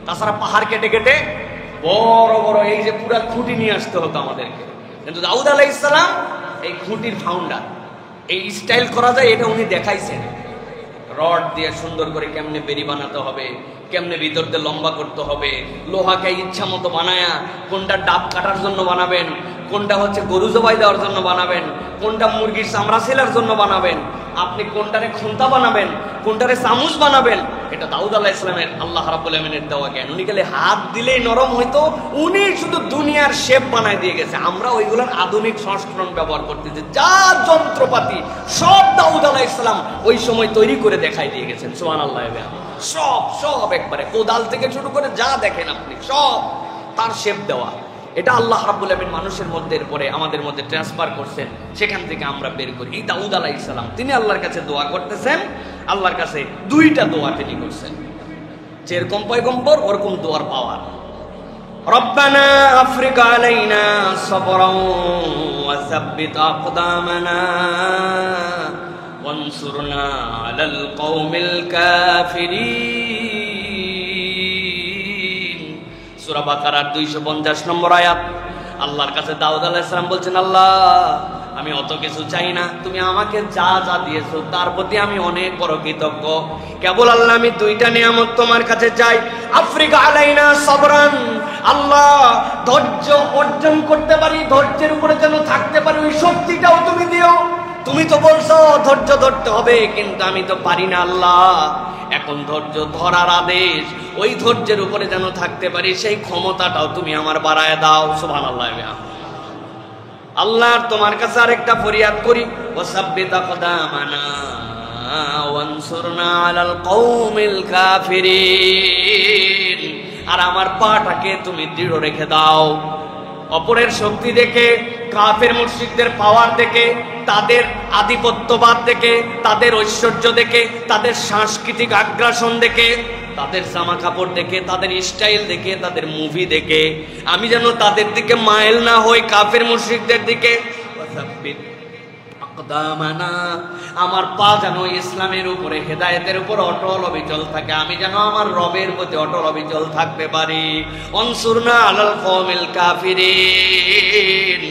[SPEAKER 2] তাছাড়া পাহাড় কেটে কেটে বড় বড় এই যে পুরা খুঁটি নিয়ে আসতে হতো আমাদেরকে, কিন্তু দাউদ আলাইহিস সালাম এই খুঁটির ফাউন্ডার। এই স্টাইল করা যায় এটা উনি দেখাইছেন, রড দিয়ে সুন্দর করে কেমনে বেরি বানাতে হবে, কেমনে ভিতর দিয়ে লম্বা করতে হবে, লোহাকে ইচ্ছা মতো বানায়া কোনটা ডাব কাটার জন্য বানাবেন, কোনটা হচ্ছে গরু জবাই দেওয়ার জন্য বানাবেন, কোনটা মুরগির চামড়া সেলার জন্য বানাবেন, আপনি কোনটারে খুন্তা বানাবেন, কোনটারে চামচ বানাবেন, এটা দাউদ আলাইহিস সালামের আল্লাহ রাব্বুল আমিনের দেওয়া জ্ঞান। উনি গেলে হাত দিলেই নরম হইতো, উনি শুধু দুনিয়ার শেপ বানায় দিয়ে গেছে। আমরা ওইগুলোর আধুনিক সংস্করণ ব্যবহার করতেছি, যা যন্ত্রপাতি সব দাউদ আলাইহিস সালাম ওই সময় তৈরি করে দেখাই দিয়ে গেছেন। সুবহানাল্লাহ। সব সব একবারে কোদাল থেকে শুরু করে যা দেখেন আপনি সব তার শেপ দেওয়া। এটা আল্লাহ রাব্বুল আমিন মানুষের মধ্যে এরপরে আমাদের মধ্যে ট্রান্সফার করছেন, সেখান থেকে আমরা বের করি। এই দাউদ আলাইহিস সালাম তিনি আল্লাহর কাছে দোয়া করতেছেন, আল্লাহর কাছে 2টা দোয়া তিনি করছেন। যেরকম পয়গম্বর ওরকম দোয়ার পাওয়ার। রব্বানা আফরিক আলাইনা সাবরান ওয়া সাব্বিত আকদামানা ওয়ানসুরনা আলাল কওমিল কাফিরিন। সূরা বাকারার 250 নম্বর আয়াত। আল্লাহর কাছে দাউদ আলাইহিস সালাম বলছেন, আল্লাহ আমি অত কিছু চাই না, তুমি আমাকে যা যা দিয়েছো তার প্রতি আমি অনেক বড় কৃতজ্ঞ। কেবল আল্লাহ আমি 2টা নিয়ামত তোমার কাছে চাই। আফরিক আলাইনা সাবরান, আল্লাহ ধৈর্য অর্জন করতে পারি, ধৈর্যের উপরে যেন থাকতে পারি, ওই শক্তিটাও তুমি দিও। তুমি তো বলছো ধৈর্য ধরতে হবে, কিন্তু আমি তো পারি না আল্লাহ। এখন ধৈর্য ধরার আদেশ, ওই ধৈর্যের উপরে যেন থাকতে পারি, সেই ক্ষমতাটাও তুমি আমার বাড়ায় দাও। সুবহানাল্লাহ। আল্লাহ তোমার কাছে আরেকটা ফরিয়াদ করি, ওয়াসাব্বিত আকদামানা ওয়ানসুরনা আলাল কওমিল কাফিরিন, আর আমার পাটাকে তুমি দৃঢ় রেখে দাও। অপরের শক্তি দেখে, কাফের মুশরিকদের পাওয়ার দেখে, তাদের আধিপত্যবাদ দেখে, তাদের ঐশ্বর্য দেখে, তাদের সাংস্কৃতিক আগ্রাসন দেখে, তাদের জামা কাপড় দেখে, তাদের স্টাইল দেখে, তাদের মুভি দেখে আমি যেন তাদের দিকে মাইল না হই, কাফের মুশরিকদের দিকে। আমার পা যেন ইসলামের উপরে, হেদায়েতের উপর অটল অবিচল থাকে, আমি যেন আমার রবের প্রতি অটল অবিচল থাকতে পারি। অনসুরনা আলাল কওমিল কাফিরিন,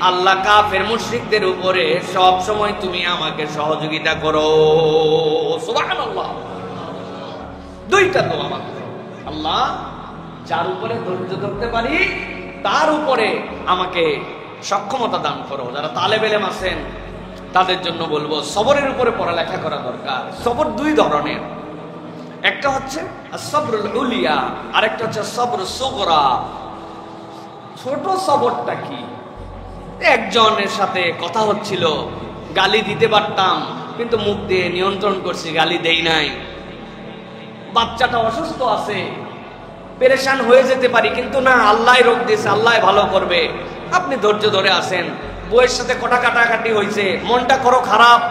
[SPEAKER 2] আল্লাহ কাফের মুশরিকদের উপরে সব সময় তুমি আমাকে সহযোগিতা করো। সুবহানাল্লাহ। 2টা দোয়া মাত্র। আল্লাহ যার উপরে ধৈর্য ধরতে পারি তার উপরে আমাকে সক্ষমতা দান করো। যারা তালেব ইলম আছেন তাদের জন্য বলবো, সবরের উপরে পড়ালেখা করা দরকার। সবর 2 ধরনের, একটা হচ্ছে সবরুল উলিয়া, আরেকটা হচ্ছে সবরুস সুগরা। ছোট সবরটা কি? একজনের সাথে কথা হচ্ছিল, গালি দিতে পারতাম কিন্তু মুখ দিয়ে নিয়ন্ত্রণ করছি, গালি দেই নাই। বাচ্চাটা অসুস্থ আছে, পেরেশান হয়ে যেতে পারি, কিন্তু না, আল্লাহ রোগ দিয়েছে, আল্লাহ ভালো করবে। আপনি ধৈর্য ধরে আছেন। বউয়ের সাথে কটা কাটাকাটি হয়েছে, মনটা করো খারাপ,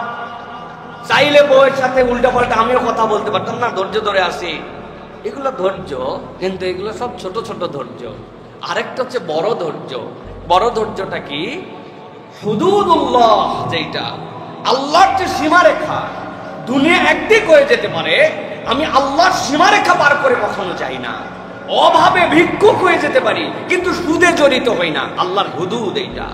[SPEAKER 2] চাইলে বউয়ের সাথে উল্টা পাল্টা আমিও কথা বলতে পারতাম, না ধৈর্য ধরে আসি। এগুলো ধৈর্য, কিন্তু এগুলো সব ছোট ছোট ধৈর্য। আরেকটা হচ্ছে বড় ধৈর্য। বড় ধৈর্যটা কি? হুদুদুল্লাহ, যেটা আল্লাহর যে সীমারেখা, দুনিয়া একদিক হয়ে যেতে পারে, আমি আল্লাহর সীমারেখা পার করে কখনো যাই না। অভাবে ভিক্ষুক হয়ে যেতে পারি কিন্তু সুদে জড়িত হই না, আল্লাহর হুদুদ এইটা।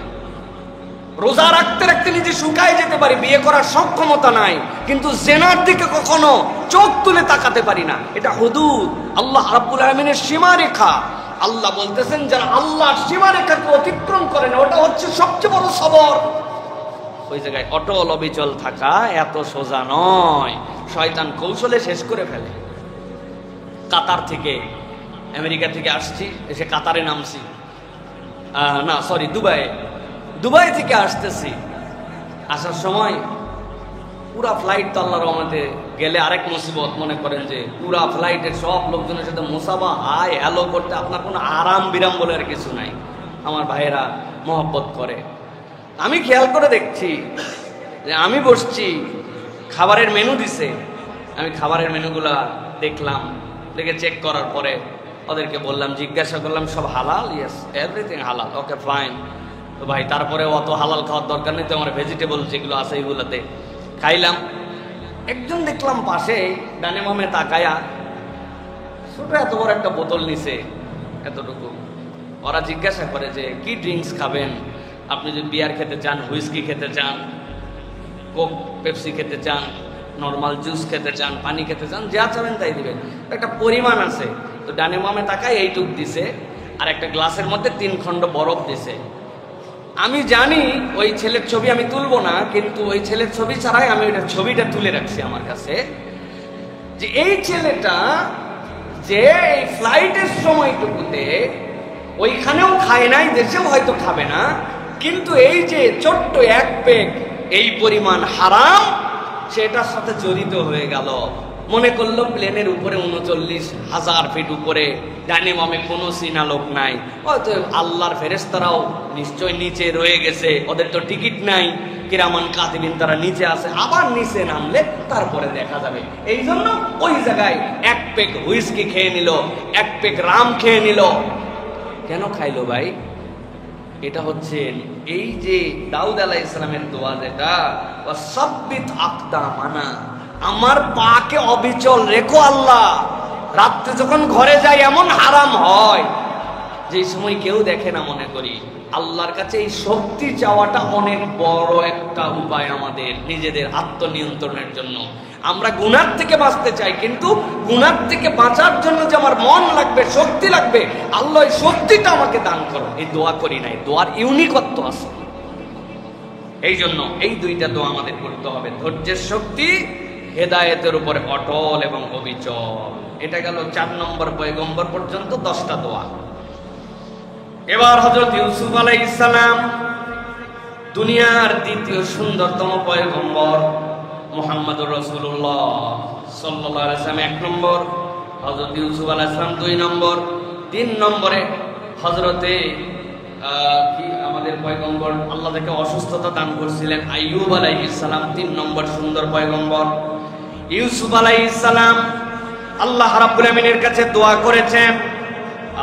[SPEAKER 2] রোজা রাখতে রাখতে নিজে শুকায় যেতে পারি, বিয়ে করার সক্ষমতা নাই, কিন্তু জেনার দিকে কখনো চোখ তুলে তাকাতে পারি না, এটা হুদুদ, আল্লাহ রাব্বুল আলামিনের সীমারেখা। আল্লাহ বলতেছেন যারা আল্লাহর সীমারেখাকে অতিক্রম করে না, ওটা হচ্ছে সবচেয়ে বড় সবর। ওই জায়গায় অটল অবিচল থাকা এত সোজা নয়, শয়তান কৌশলে শেষ করে ফেলে। কাতার থেকে, আমেরিকা থেকে আসছি, এসে কাতারে নামছি, না সরি দুবাই থেকে আসতেছি। আসার সময় পুরা ফ্লাইট তো আল্লাহর রহমতে গেলে আরেক মুসিবত, মনে করেন যে পুরা ফ্লাইটের সব লোকজনের সাথে মুসাফা হাই হ্যালো করতে আপনার কোনো আরাম বিরাম বলে আর কিছু নাই। আমার ভাইয়েরা মহব্বত করে। আমি খেয়াল করে দেখছি যে আমি বসছি, খাবারের মেনু দিছে, আমি খাবারের মেনুগুলা দেখলাম, দেখে চেক করার পরে ওদেরকে বললাম, জিজ্ঞাসা করলাম সব হালাল? ইয়েস, এভরিথিং হালাল। Okay fine. তো ভাই তারপরে অত হালাল খাওয়ার দরকার নেই, তো আমার ভেজিটেবল যেগুলো আছে এগুলোতে খাইলাম। একজন দেখলাম পাশে ডানে বামে তাকায়া ছোট এত বড় একটা বোতল নিছে, এতটুকু। ওরা জিজ্ঞাসা করে যে কি ড্রিঙ্কস খাবেন, আপনি যদি বিয়ার খেতে চান, হুইস্কি খেতে চান, কোক পেপসি খেতে চান, নর্মাল জুস খেতে চান, পানি খেতে চান, যা চাবেন তাই দিবেন। একটা পরিমাণ আছে। তো ডানে বামে তাকায় এইটুক দিছে, আর একটা গ্লাসের মধ্যে 3 খণ্ড বরফ দিছে। আমি জানি ওই ছেলের ছবি আমি তুলবো না, কিন্তু ওই ছেলের ছবি ছাড়াই আমি ওইটা ছবিটা তুলে রাখছি আমার কাছে, যে এই ছেলেটা যে এই ফ্লাইটের সময়টুকুতে ওইখানেও খায় নাই, দেশেও হয়তো খাবে না, কিন্তু এই যে ছোট্ট এক পেগ এই পরিমাণ হারাম সেটার সাথে জড়িত হয়ে গেল। মনে করলো প্লেনের উপরে 39,000 ফিট উপরে, ডানে বামে কোনো সিনা লোক নাই, হয়তো আল্লাহর ফেরেশতারাও নিশ্চয় নিচে রয়ে গেছে, ওদের তো টিকিট নাই, কিরামান কাতিবিন তারা নিচে আছে, আবার নিচে নামলে তারপরে দেখা যাবে। এই জন্য ওই জায়গায় এক পেগ হুইস্কি খেয়ে নিল, এক পেগ রাম খেয়ে নিল। কেন খাইলো ভাই? এটা হচ্ছে এই যে দাউদ আলাইহিস সালামের দোয়া, যেটা ওয়াসাব্বিত আকদামানা, আমার পাকে অবিচল রেখো আল্লাহ। রাত্রে যখন ঘরে যাই এমন হারাম হয় যে সময় কেউ দেখে না, মনে করি আল্লাহর কাছে এই শক্তি চাওয়াটা অনেক বড় একটা উপায় আমাদের নিজেদের আত্মনিয়ন্ত্রণের জন্য। আমরা গুনাহ থেকে বাঁচতে চাই, কিন্তু গুনাহ থেকে বাঁচার জন্য যে আমার মন লাগবে, শক্তি লাগবে, আল্লাহ এই শক্তিটা আমাকে দান করো, এই দোয়া করি নাই। দোয়ার ইউনিকত্ব আছে। এই জন্য এই দুইটা দোয়া আমাদের করতে হবে, ধৈর্যের শক্তি, হেদায়েতের উপরে অটল এবং অবিচল। এটা গেল 4 নম্বর পয়গম্বর পর্যন্ত 10টা দোয়া। এবার হযরত ইউসুফ আলাইহিস সালাম, দুনিয়ার দ্বিতীয় সুন্দরতম পয়গম্বর মুহাম্মদুর রাসূলুল্লাহ সাল্লাল্লাহু আলাইহি ওয়াসাল্লাম 1 নম্বর, হযরত ইউসুফ আলাইহিস সালাম 2 নম্বর, 3 নম্বরে হযরতে কি আমাদের পয়গম্বর আল্লাহ তাকে অসুস্থতা দান করেছিলেন আইয়ুব আলাইহিস সালাম, 3 নম্বর সুন্দর পয়গম্বর। ইউসুফ আলাইহিস সালাম আল্লাহ রাব্বুল আমিনের কাছে দোয়া করেছেন,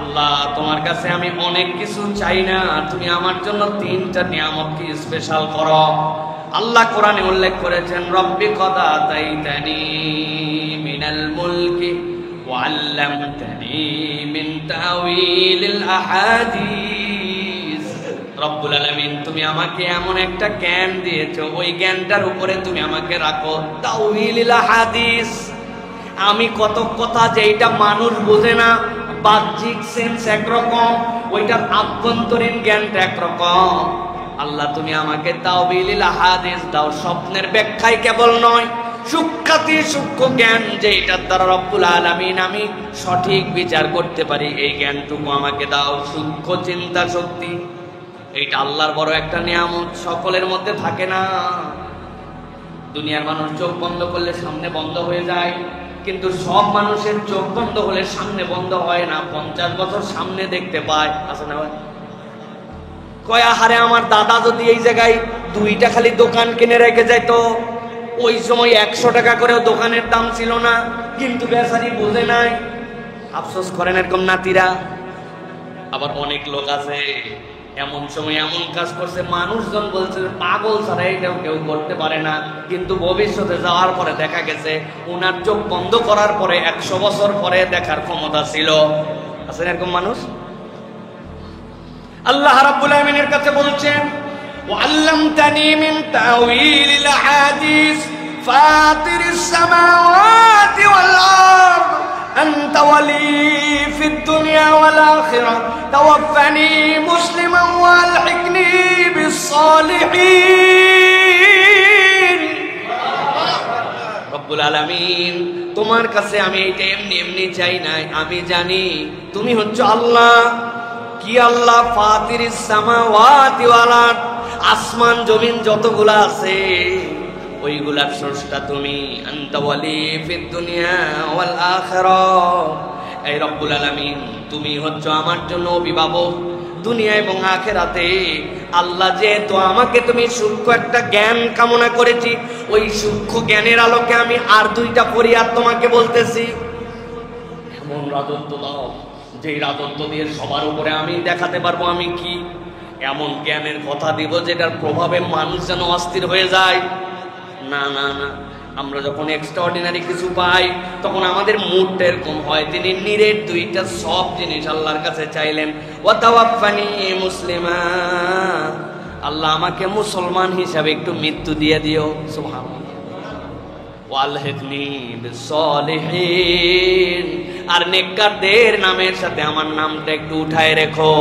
[SPEAKER 2] আল্লাহ তোমার কাছে আমি অনেক কিছু চাই না, তুমি আমার জন্য 3টা নিয়ামতকে স্পেশাল করো। আল্লাহ কোরআনে উল্লেখ করেছেন, রব্বি কদ আতাইতানি মিনাল মুলকি ওয়া আল্লামতানি মিন তাউইলিল আহাদিস। রব্বুল আলামিন তুমি আমাকে এমন একটা জ্ঞান দিয়েছো, ওই জ্ঞানটার উপরে তুমি আমাকে রাখো তাউইলিল আহাদিস। আমি কত কথা যেটা মানুষ বোঝে না, বাহ্যিক সেন্স একরকম, ওইটার আভ্যন্তরীণ জ্ঞানটা একরকম। আল্লাহ তুমি আমাকে তাওবিলিল আহাদিস দাও, স্বপ্নের ব্যাখ্যায় কেবল নয়, সূক্ষ্মাতি সূক্ষ্ম জ্ঞান, যেটার দ্বারা রব্বুল আলামিন আমি সঠিক বিচার করতে পারি, এই জ্ঞানটুকু আমাকে দাও। সূক্ষ্ম চিন্তা শক্তি, এইটা আল্লাহর বড় একটা নিয়ামত, সকলের মধ্যে থাকে না। দুনিয়ার মানুষ চোখ বন্ধ করলে সামনে বন্ধ হয়ে যায়, কিন্তু সব মানুষের চোখ বন্ধ হলে সামনে বন্ধ হয় না। 50 বছর সামনে দেখতে পায়, আছে না? কয় আহারে আমার দাদা যদি এই জায়গায় 2টা খালি দোকান কিনে রেখে যায়, তো ওই সময় 100 টাকা করেও দোকানের দাম ছিল না, কিন্তু বেচারি বোঝে নাই, আফসোস করেন এরকম নাতিরা। আবার অনেক লোক আছে এমন সময় এমন কাজ করছে, মানুষজন বলছে পাগল ছাড়া এটাও কেউ করতে পারে না, কিন্তু ভবিষ্যতে যাওয়ার পরে দেখা গেছে ওনার চোখ বন্ধ করার পরে 100 বছর পরে দেখার ক্ষমতা ছিল। আছে এরকম মানুষ? আল্লাহ রাব্বুল আমিনের কাছে বলছেন, ওয়াল্লামতানি মিন তাউইলিল আহাদিস ফাতিরিস সামাওয়াতি ওয়াল আরদ أنت ولي في الدنيا والآخرة توفني مسلما والحقني بالصالحين। রব্বুল আলামিন তোমার কাছে আমি এটা এমনি এমনি চাই নাই, আমি জানি তুমি হচ্ছে আল্লাহ। কি আল্লাহ? ফাতিরিস সামাওয়াতি ওয়াল আরদ, আসমান জমিন যতগুলা আছে ওইগুলার স্রষ্টা তুমি। আনতা ওয়ালি ফিদ দুনিয়া ওয়াল আখিরাহ, এই রব্বুল আলামিন তুমি হচ্ছ আমার জন্য অভিভাবক, দুনিয়া এবং আখিরাতে। আল্লাহ যেহেতু আমাকে তুমি সূক্ষ্ম একটা জ্ঞান কামনা করেছি, ওই সূক্ষ্ম জ্ঞানের আলোকে আমি আর দুইটা ফরিয়াদ তোমাকে বলতেছি। এমন রাজত্ব দাও যেই রাজত্ব দিয়ে সবার উপরে আমি দেখাতে পারবো আমি কি। এমন জ্ঞানের কথা দিব যেটার প্রভাবে মানুষ যেন অস্থির হয়ে যায়। না না না, আমরা যখন এক্সট্রাঅর্ডিনারি কিছু পাই তখন আমাদের মুডটা এরকম হয়। তিনি নিরেট দুইটা সব জিনিস আল্লাহর কাছে চাইলেন, ওয়াতাওয়াফানি মুসলিমা, আল্লাহ আমাকে মুসলমান হিসাবে একটু মৃত্যু দিয়ে দিও। সুবহানাল্লাহ। ওয়ালহিকনি বিসসালিহিন, আর নেককারদের নামের সাথে আমার নামটা একটু উঠায় রেখো।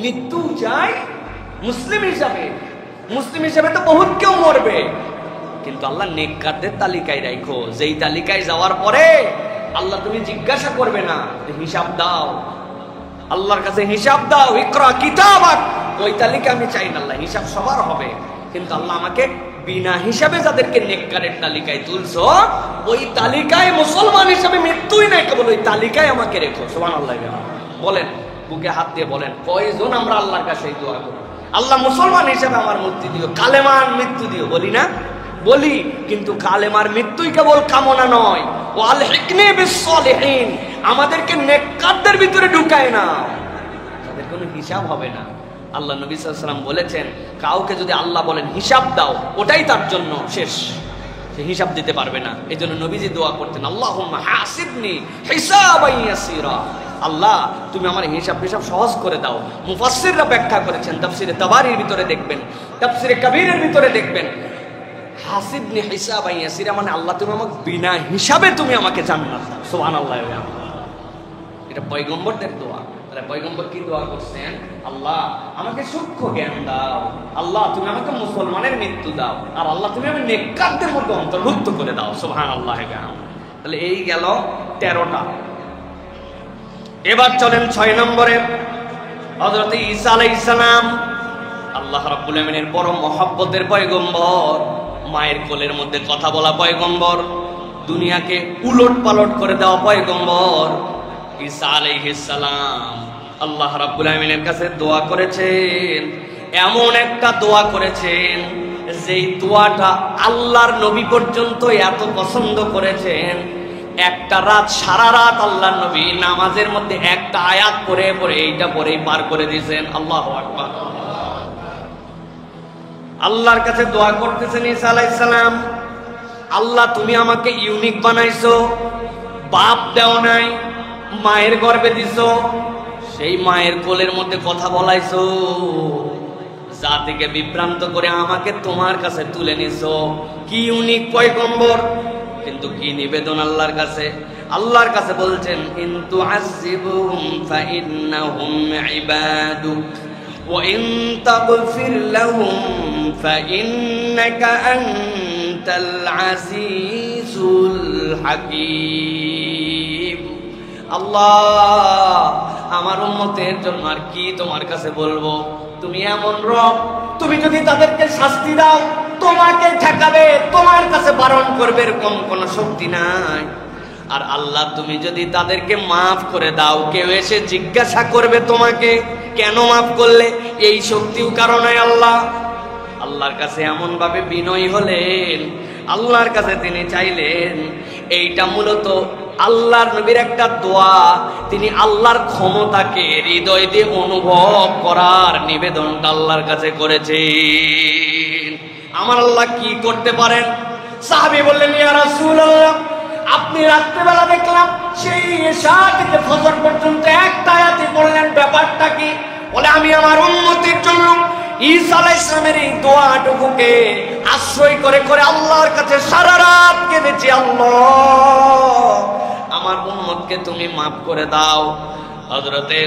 [SPEAKER 2] মৃত্যু চাই মুসলিম হিসাবে। মুসলিম হিসাবে তো বহুত কেউ মরবে, কিন্তু আল্লাহ নেককারদের তালিকায় রাখো, যেই তালিকায় যাওয়ার পরে আল্লাহ তুমি জিজ্ঞাসা করবে না, হিসাব দাও, আল্লাহর কাছে হিসাব দাও, ইকরা কিতাবাক। ওই তালিকা আমি চাই না, আল্লাহ হিসাব সবার হবে, কিন্তু আল্লাহ আমাকে বিনা হিসাবে যাদেরকে নেককারের তালিকায় তুলছো, ওই তালিকায় মুসলমান হিসাবে মৃত্যুই নাই, কেবল ওই তালিকায় আমাকে রেখো। সুবহানাল্লাহ। বলেন, বুকে হাত দিয়ে বলেন, কয়জন আমরা আল্লাহর কাছে এই দোয়া করি, আল্লাহ মুসলমান হিসাবে আমার মৃত্যু দিও, কালেমার মৃত্যু দিও। বলি না? বলি, কিন্তু কালেমার মৃত্যুই কেবল কামনা নয়। ওয়ালহিকনি বিসসালিহিন, আমাদেরকে নেককারদের ভিতরে ঢুকায় না, তাদের কোনো হিসাব হবে না। আল্লাহ নবী সাল্লাল্লাহু আলাইহি ওয়াসাল্লাম বলেছেন, কাউকে যদি আল্লাহ বলেন হিসাব দাও, ওটাই তার জন্য শেষ, সে হিসাব দিতে পারবে না। এই জন্য নবীজি দোয়া করতেন, আল্লাহুম্মা হাসিবনি হিসাবান ইয়াসীরা, আল্লাহ তুমি আমার হিসাব সহজ করে দাও। মুফাসসিররা ব্যাখ্যা করেছেন, তাফসীরে তাবারির ভিতরে দেখবেন, তাফসীরে কবীরের ভিতরে দেখবেন, হাসিবনি হিসাবান ইয়াসীরা মানে আল্লাহ তুমি আমাকে বিনা হিসাবে তুমি আমাকে জান্নাত দাও। সুবহানাল্লাহ। এটা পয়গম্বরদের দোয়া। তাহলে পয়গম্বর কি দোয়া করছেন? আল্লাহ আমাকে সূক্ষ্ম জ্ঞান দাও, আল্লাহ তুমি আমাকে মুসলমানের মৃত্যু দাও, আর আল্লাহ তুমি আমি নেককারদের মধ্যে অন্তর্ভুক্ত করে দাও। সুবহানাল্লাহ। তাহলে এই গেল 13টা। এবার চলেন 6 নম্বরে, হযরত ঈসা আলাইহিস সালাম, আল্লাহ রাব্বুল আমিনের বড় মহব্বতের পয়গম্বর, মায়ের কোলের মধ্যে কথা বলা পয়গম্বর, দুনিয়াকে উলট পালট করে দেওয়া পয়গম্বর ঈসা আলাইহিস সালাম আল্লাহ রাব্বুল আমিনের কাছে দোয়া করেছেন। এমন একটা দোয়া করেছেন যেই দোয়াটা আল্লাহর নবী পর্যন্ত এত পছন্দ করেছেন। একটা রাত, সারা রাত আল্লাহর নবী নামাজের মধ্যে একটা আয়াত পড়ে পড়ে এইটা পড়েই পার করে দিয়েছেন। আল্লাহু আকবার। আল্লাহর কাছে দোয়া করতেছেন ঈসা আলাইহিস সালাম, আল্লাহ তুমি আমাকে ইউনিক বানাইছো, বাপ দেও নাই, মায়ের গর্ভে দিছো, সেই মায়ের কোলের মধ্যে কথা বলাইছো, জাতিকে বিভ্রান্ত করে আমাকে তোমার কাছে তুলে নিছো। কি ইউনিক পয়গম্বর, কিন্তু কি নিবেদন আল্লাহর কাছে। আল্লাহর কাছে বলছেন, ইন তুআযিবুহুম ফাইন্নাহুম ইবাদুক ওয়া ইন তাগফির লাহুম ফাইন্নাকা আনতাল আজিজুল হাকীম। আল্লাহ আমার উম্মতের জন্য আর কি তোমার কাছে বলবো, তুমি এমন রব, তুমি যদি তাদেরকে শাস্তি দাও তোমাকে ঠেকাবে, তোমার কাছে বারণ করবে এরকম কোনো শক্তি নাই। আর আল্লাহ তুমি যদি তাদেরকে মাফ করে দাও, কেউ এসে জিজ্ঞাসা করবে তোমাকে কেন মাফ করলে, এই শক্তিও কারণে আল্লাহ। আল্লাহর কাছে এমন ভাবে বিনয়ী হলেন, আল্লাহর কাছে তিনি চাইলেন। এইটা মূলত আল্লাহর নবীর একটা দোয়া, তিনি আল্লাহর ক্ষমতাকে হৃদয় দিয়ে অনুভব করার নিবেদনটা আল্লাহর কাছে করেছেন। আমার আল্লাহ কি করতে পারেন? সাহাবী বললেন, ইয়া রাসূলুল্লাহ, আপনি রাত্রিবেলা দেখলাম সেই ইশা থেকে ফজর পর্যন্ত একটা আয়াতই পড়লেন, ব্যাপারটা কি? বলে, আমি আমার উম্মতের জন্য ঈসা আলাইহিস সালামের এই দোয়াটুকুকে আশ্রয় করে করে আল্লাহর কাছে সারা রাত কেঁদেছি, আল্লাহ আমার উম্মতকে তুমি মাফ করে দাও। হযরতে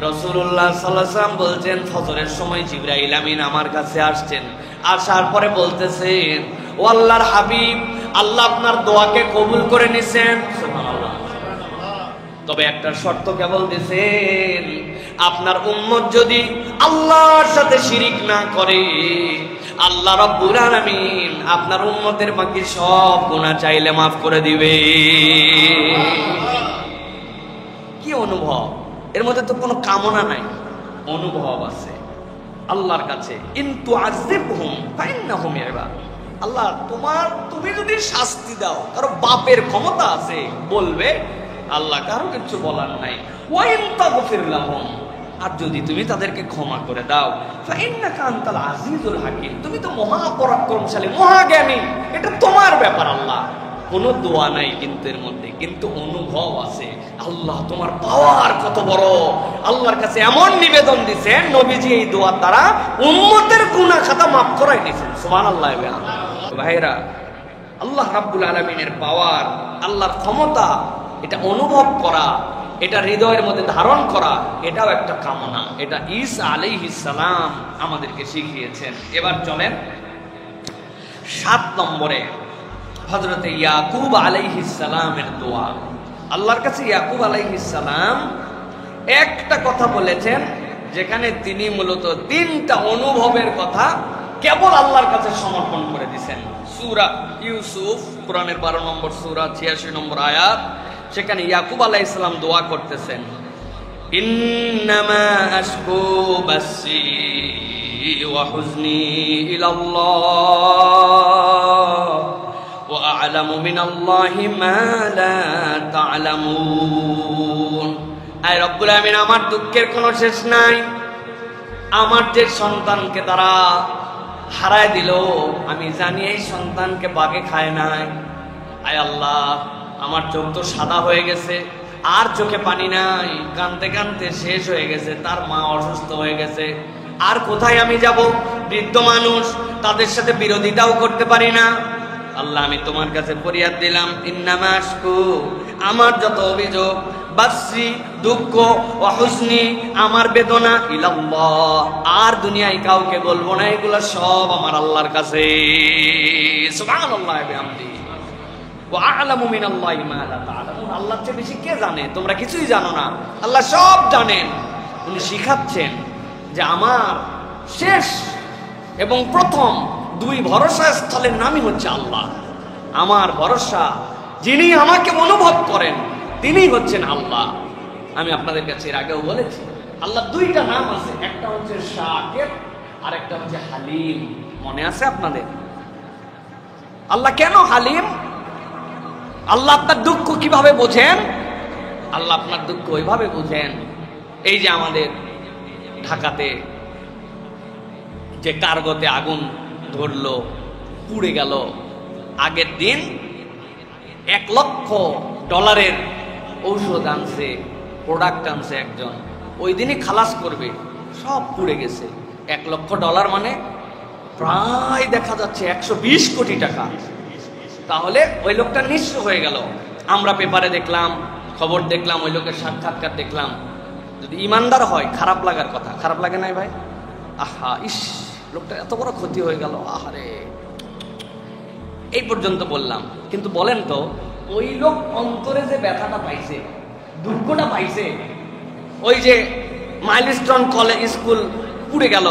[SPEAKER 2] রাসূলুল্লাহ সাল্লাল্লাহু আলাইহি ওয়াসাল্লাম বলছেন, ফজরের সময় জিবরাইল আমিন আমার কাছে আসছেন, আসার পরে বলতেছেন, ও আল্লাহর হাবিব, আল্লাহ আপনার দোয়াকে কবুল করে নিছেন। সুবহানাল্লাহ। তবে একটা শর্ত কেবল দিয়েছেন, আপনার উম্মত যদি আল্লাহর সাথে শিরিক না করে, আল্লাহ রাব্বুল আলামিন আপনার উম্মতের বাকি সব গুনাহ চাইলে মাফ করে দিবে। কি অনুভব, এর মধ্যে তো কোনো কামনা নাই, অনুভব আছে আল্লাহর কাছে। ইনতু আযিবহুম ফাইন্নাহুম ইবাদ। আল্লাহ তুমি যদি শাস্তি দাও, কারো বাপের ক্ষমতা আছে বলবে, আল্লাহ কারো কিছু বলার নাই। ওয়া ইন তাগফির লাহুম, আর যদি তুমি তাদেরকে ক্ষমা করে দাও, ফাইন্নাকা আনতাল আজিজুল হাকিম, তুমি তো মহা পরাক্রমশালী, মহাজ্ঞানী, এটা তোমার ব্যাপার আল্লাহ। কোনো দোয়া নাই কিন্তু এর মধ্যে, কিন্তু অনুভব আছে আল্লাহ তোমার পাওয়ার কত বড়। আল্লাহর কাছে এমন নিবেদন দিয়েছেন নবীজি এই দোয়ার দ্বারা উম্মতের গুনাহ খাতা মাফ করাই দিয়েছেন। সুবহানাল্লাহ। ভাইরা, আল্লাহ রাব্বুল আলামিনের পাওয়ার, আল্লাহর ক্ষমতা, এটা অনুভব করা, এটা হৃদয়ের মধ্যে ধারণ করা, এটাও একটা কামনা। এটা ঈসা আলাইহিস সালাম আমাদেরকে শিখিয়েছেন। এবার চলেন 7 নম্বরে, হযরতে ইয়াকুব আলাইহিস সালামের দোয়া। আল্লাহর কাছে ইয়াকুব আলাইহিস সালাম একটা কথা বলেছেন, যেখানে তিনি মূলত 3টা অনুভবের কথা কেবল আল্লাহর কাছে সমর্পণ করে দিয়েছেন। সূরা ইউসুফ, কোরআনের 12 নম্বর সূরা 86 নম্বর আয়াত, সেখানে ইয়াকুব আলাইহিস সালাম দোয়া করতেছেন, ইন্নামা আশকু বাসি ওয়া হুজনি ইলাল্লাহ ওয়া আ'লামু মিনাল্লাহি মা লা তা'লামুন। আয় রব্বুল আমিন, আমার দুঃখের কোনো শেষ নাই। আমার যে সন্তানকে তারা হারায় দিল, আমি জানি এই সন্তানকে বাগে খায় নাই। আয় আল্লাহ, আমার চোখ তো সাদা হয়ে গেছে, আর চোখে পানি নাই, কাঁদতে কাঁদতে শেষ হয়ে গেছে, তার মা অসুস্থ হয়ে গেছে, আর কোথায় আমি যাব? বৃদ্ধ মানুষ, তাদের সাথে বিরোধিতাও করতে পারি না। আল্লাহ, আমি তোমার কাছে ফরিয়াদ দিলাম, ইন্নামা আশকু, আমার যত অভিযোগ, বাসি দুঃখ, ওয়া হুজনি আমার বেদনা, ইলাল্লাহ, আর দুনিয়ায় কাউকে বলবো না, এগুলো সব আমার আল্লাহর কাছে। সুবহানাল্লাহ ওয়া বিহামদিহি ওয়া আ'লামু মিনাল্লাহি মা লা তা'লামুন। আল্লাহর চেয়ে বেশি কে জানে? তোমরা কিছুই জানো না, আল্লাহ সব জানেন। উনি শিখাচ্ছেন যে আমার শেষ এবং প্রথম 2 ভরসা স্থলের নামই হচ্ছে আল্লাহ। আমার ভরসা, যিনি আমাকে অনুভব করেন, তিনি হচ্ছেন আল্লাহ। আমি আপনাদের কাছে এর আগেও বলেছি, আল্লাহ 2টা নাম আছে, একটা হচ্ছে শাকির আর একটা হচ্ছে হালিম। মনে আছে আপনাদের? আল্লাহ কেন হালিম? আল্লাহ আপনার দুঃখ কিভাবে বোঝেন? আল্লাহ আপনার দুঃখ ওইভাবে বোঝেন, এই যে আমাদের ঢাকাতে যে কার্গোতে আগুন ধরলো, পুড়ে গেল, আগের দিন $1 লক্ষ ঔষধ আনছে, প্রোডাক্ট আনছে একজন, ওই দিনই খালাস করবে, সব পুড়ে গেছে। $1 লক্ষ মানে প্রায় দেখা যাচ্ছে 120 কোটি টাকা। তাহলে ওই লোকটা নিঃস্ব হয়ে গেল। আমরা পেপারে দেখলাম, খবর দেখলাম, ওই লোকের সাক্ষাৎকার দেখলাম। যদি ইমানদার হয় খারাপ লাগার কথা, খারাপ লাগে নাই ভাই? আহা, ইস, লোকটা এত বড় ক্ষতি হয়ে গেল, আহারে। এই পর্যন্ত বললাম, কিন্তু বলেন তো, ওই লোক অন্তরে যে ব্যথাটা পাইছে, দুঃখটা পাইছে, ওই যে মাইলস্টোন কলেজ স্কুল পুড়ে গেল,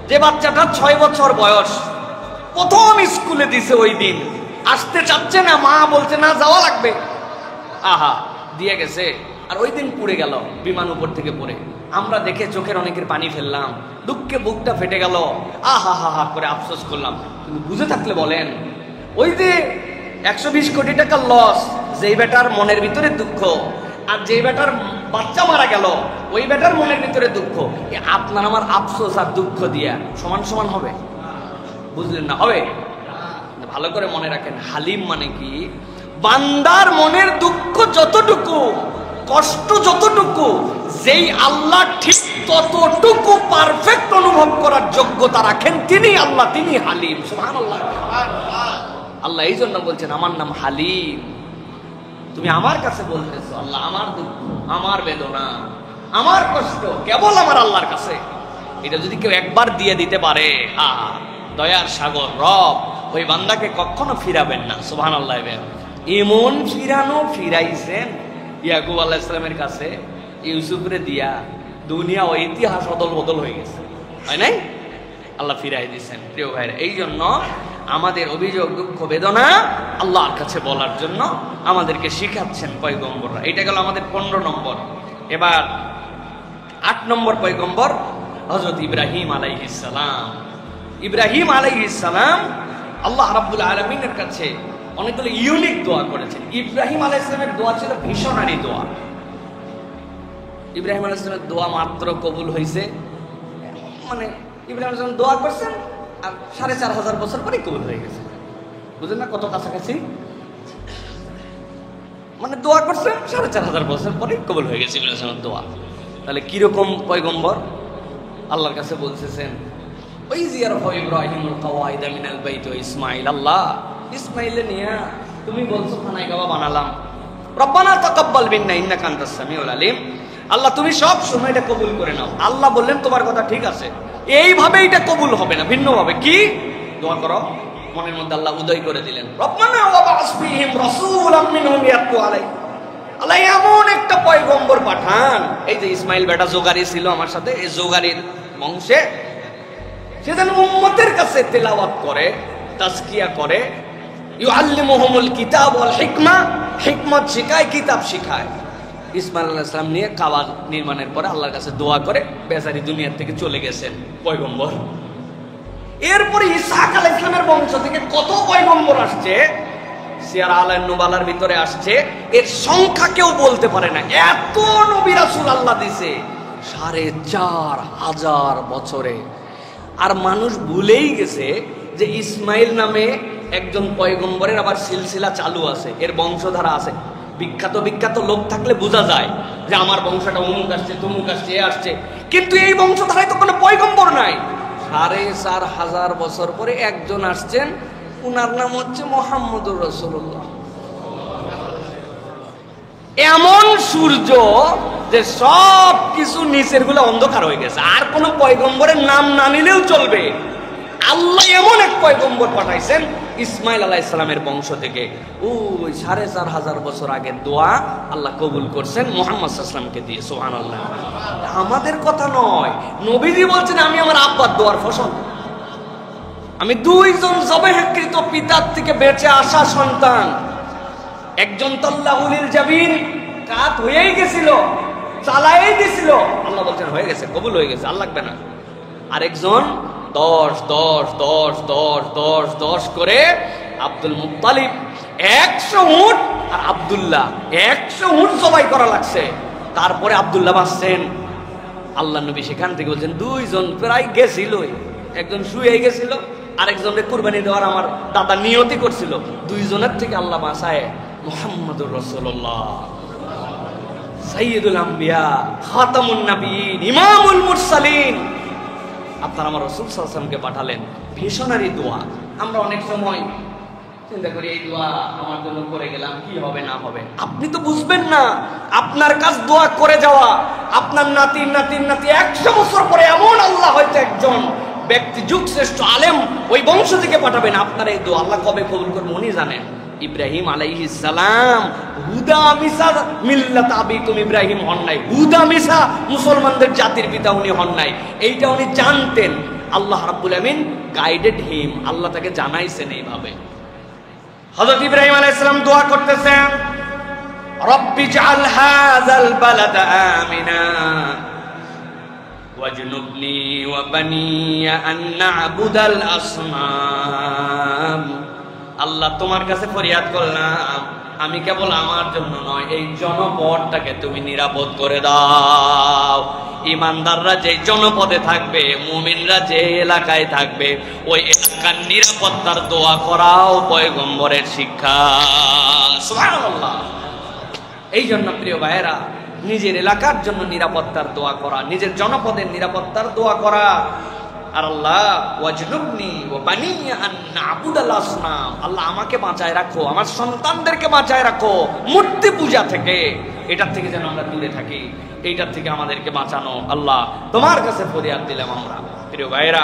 [SPEAKER 2] যে বাচ্চাটা 6 বছর বয়স, প্রথম স্কুলে দিছে, ওই দিন আসতে চাচ্ছে না, মা বলছে না যাওয়া লাগবে, আহা দিয়ে গেছে, আর ওই দিন পুড়ে গেল বিমান উপর থেকে পড়ে। আমরা দেখে চোখের অনেকের পানি ফেললাম, দুঃখে বুকটা ফেটে গেল, আহা হা হা করে আফসোস করলাম। কিন্তু বুঝে থাকলে বলেন, ওই যে 120 কোটি টাকার লস, যেই বেটার মনের ভিতরে দুঃখ, আর যেই বেটার বাচ্চা মারা গেল, ওই বেটার মনের ভিতরে দুঃখ, আপনার আমার আফসোস আর দুঃখ দিয়া সমান সমান হবে? বুঝলেন না? হবে। ভালো করে মনে রাখেন, হালিম মানে কি? বান্দার মনের দুঃখ যতটুকু, কষ্ট যতটুকু, যেই আল্লাহ ঠিক ততটুকু পারফেক্ট অনুভব করার যোগ্যতা রাখেন, তিনি আল্লাহ, তিনি হালিম। সুবহানাল্লাহ। আল্লাহ এই জন্য বলছেন, আমার নাম হালিম। তুমি আমার কাছে বলতেছো, আল্লাহ আমার দুঃখ, আমার বেদনা, আমার কষ্ট কেবল আমার আল্লাহর কাছে। এটা যদি কেউ একবার দিয়ে দিতে পারে, দয়ার সাগর রব ওই বান্দাকে কখনো ফিরাবেন না। সুবহানাল্লাহ। এমন ফিরাইছেন ইয়াকুব আলাইহিস সালামের কাছে, ইউসুফরে দিয়া দুনিয়া ও ইতিহাস অদল বদল হয়ে গেছে, হয় নাই? আল্লাহ ফিরাই দিয়েছেন। প্রিয় ভাইরা, এই জন্য আমাদের অভিযোগ, দুঃখ, বেদনা আল্লাহর কাছে বলার জন্য আমাদেরকে শিখাচ্ছেন পয়গম্বররা। এটা গেল আমাদের 15 নম্বর। এবার 8 নম্বর পয়গম্বর হযরত ইব্রাহিম আলাইহিস সালাম। ইব্রাহিম আলাইহিস সালাম আল্লাহ রাব্বুল আলামিনের কাছে অনেকগুলো ইউনিক দোয়া করেছেন। ইব্রাহিম আলাইহিস সালামের দোয়া ছিল ভীষণারি দোয়া। ইব্রাহিম আলাইহিস সালামের দোয়া মাত্র কবুল হয়েছে, মানে ইব্রাহিম আলাইহিস সালাম দোয়া করছেন আর 4500 বছর পরে কবুল হয়ে গেছে। বুঝলেন না কত কাছাকাছি? মানে দোয়া করছেন 4500 বছর পরে কবুল হয়ে গেছে ইব্রাহিম আলাইহিস সালামের দোয়া। তাহলে কিরকম পয়গম্বর? আল্লাহর কাছে বলতেছেন ওই জিয়ারফ ইব্রাহিমুল কওয়াইদ মিনাল বাইত ওয়া ইসমাঈল, আল্লাহ ইসমাঈলে নিয়া তুমি বলছো খানায় কাবা বানালাম, রব্বানা তাকাব্বাল মিন্না ইন্নাকা আনতাস সামিউল আলিম, আল্লাহ তুমি সব সময় এটা কবুল করে নাও। আল্লাহ বললেন তোমার কথা ঠিক আছে, এইভাবে এটা কবুল হবে না, ভিন্নভাবে। কি দোয়া করো? মনের মধ্যে আল্লাহ উদয় করে দিলেন, রব্বানা ওয়া বা'স ফীহিম রাসূলাম মিনহুম ইয়াতলু আলাইহিম, আল্লাহ এমন একটা পয়গম্বর পাঠান। এই যে ইসমাইল বেটা জোগাড়ি ছিল আমার সাথে, এই জোগাড়ির বংশে সে যেন উম্মতের কাছে তেলাওয়াত করে, তাজকিয়া করে, ইউআল্লিমুহুমুল কিতাব ওয়াল হিকমা, হিকমত শিখায়, কিতাব শিখায়। ইসমাইল আলাইহিস সালাম নিয়ে কাবা নির্মাণের পরে আল্লাহর কাছে দোয়া করে বেচারি দুনিয়া থেকে চলে গেছেন পয়গম্বর। এরপরে ইসহাক আলাইহিস সালামের বংশ থেকে কত পয়গম্বর আসছে, সিয়ার আলাইন নুবালার ভিতরে আসছে, এর সংখ্যা কেউ বলতে পারে না। এত নবী রাসূল আল্লাহ দিছে 4500 বছরে। আর মানুষ ভুলেই গেছে যে ইসমাইল নামে একজন পয়গম্বরের আবার সিলসিলা চালু আছে, এর বংশধারা আছে। বিখ্যাত বিখ্যাত লোক থাকলে বোঝা যায় যে আমার বংশটা অমুক আসছে, তমুক আসছে, এ আসছে, কিন্তু এই বংশধারায় তো কোনো পয়গম্বর নাই। 4500 বছর পরে একজন আসছেন, উনার নাম হচ্ছে মুহাম্মদুর রাসূলুল্লাহ। এমন সূর্য যে সব কিছু নিচের গুলো অন্ধকার হয়ে গেছে, আর কোন পয়গম্বরের নাম না নিলেও চলবে। আল্লাহ এমন এক পয়গম্বর পাঠাইছেন ইসমাইল আলাইহিস সালামের বংশ থেকে। ওই 4500 বছর আগের দোয়া আল্লাহ কবুল করছেন মুহাম্মদ সাল্লাল্লাহু আলাইহি ওয়াসাল্লামকে দিয়ে। সুবহানাল্লাহ। আমাদের কথা নয়, নবীজি বলছেন আমি আমার আব্বার দোয়ার ফসল। আমি 2 জন জবেহকৃত পিতার থেকে বেঁচে আসা সন্তান। একজন তাল্লাহুলিল জাবিন, কাত হয়েই গেছিল, চালায়েই দিছিল, আল্লাহ বলছেন হয়ে গেছে, কবুল হয়ে গেছে, আর লাগবে না। আরেকজন 10 10 10 10 10 10 করে আব্দুল মুত্তালিব 100 উট, আর আব্দুল্লাহ 100 উট জবাই করা লাগছে। তারপরে আব্দুল্লাহ বাঁচছেন। আল্লাহ নবী সেখান থেকে বলছেন 2 জন প্রায় গেছিল, একজন শুয়ে গেছিল, আরেকজনকে কুরবানি দেওয়ার আমার দাদা নিয়তি করছিল। 2 জনের থেকে আল্লাহ বাঁচায় মুহাম্মদুর রাসূলুল্লাহ, সাইয়্যিদুল আম্বিয়া, খাতামুন নবিয়্যিন, ইমামুল মুরসালিন। আপনার আমার রাসূল সাল্লাল্লাহু আলাইহি ওয়াসাল্লামকে পাঠালেন। ভীষণারি দোয়া। আমরা অনেক সময় চিন্তা করি এই দোয়া আমার জন্য করে গেলাম, কি হবে না হবে। আপনি তো বুঝবেন না, আপনার কাজ দোয়া করে যাওয়া। আপনার নাতি 100 বছর পরে এমন আল্লাহ হয়তো একজন ব্যক্তি, যুগ শ্রেষ্ঠ আলেম ওই বংশ থেকে পাঠাবেন। আপনার এই দোয়া আল্লাহ কবে কবুল করবেন উনি জানেন। ইব্রাহিম আলাইহিস সালাম হুদা মিসা মিল্লাত আবিকুম ইব্রাহিম হন নাই, হুদা মিসা মুসলমানদের জাতির পিতা উনি হন নাই, এইটা উনি জানতেন। আল্লাহ রাব্বুল আমিন গাইডেড হিম, আল্লাহ তাকে জানাইছেন এইভাবে। হযরত ইব্রাহিম আলাইহিস সালাম দোয়া করতেছেন, রব্বি জাআল হাযাল বালাদা আমিনা ওয়াজনুবনি ওয়া বানিয়া আন না'বুদাল আসনাম। আল্লাহ তোমার কাছে ফরিয়াদ করলাম, আমি কেবল আমার জন্য নয়, এই জনপদটাকে তুমি নিরাপদ করে দাও। ইমানদাররা যে জনপদে থাকবে, মুমিনরা যে এলাকায় থাকবে, ওই এলাকার নিরাপত্তার দোয়া করাও পয়গম্বরের শিক্ষা। সুবহানাল্লাহ। এই জন্য প্রিয় ভাইয়েরা, নিজের এলাকার জন্য নিরাপত্তার দোয়া করা, নিজের জনপদের নিরাপত্তার দোয়া করা। আর আল্লাহ ওয়াজনুবনি ওয়া বানিয়া আন না'বুদাল আসনাম, আল্লাহ আমাকে বাঁচায় রাখো, আমার সন্তানদেরকে বাঁচায় রাখো মূর্তি পূজা থেকে। এটার থেকে যেন আমরা দূরে থাকি, এইটার থেকে আমাদেরকে বাঁচানো আল্লাহ তোমার কাছে ফরিয়াদ দিলাম আমরা। প্রিয় ভাইয়েরা,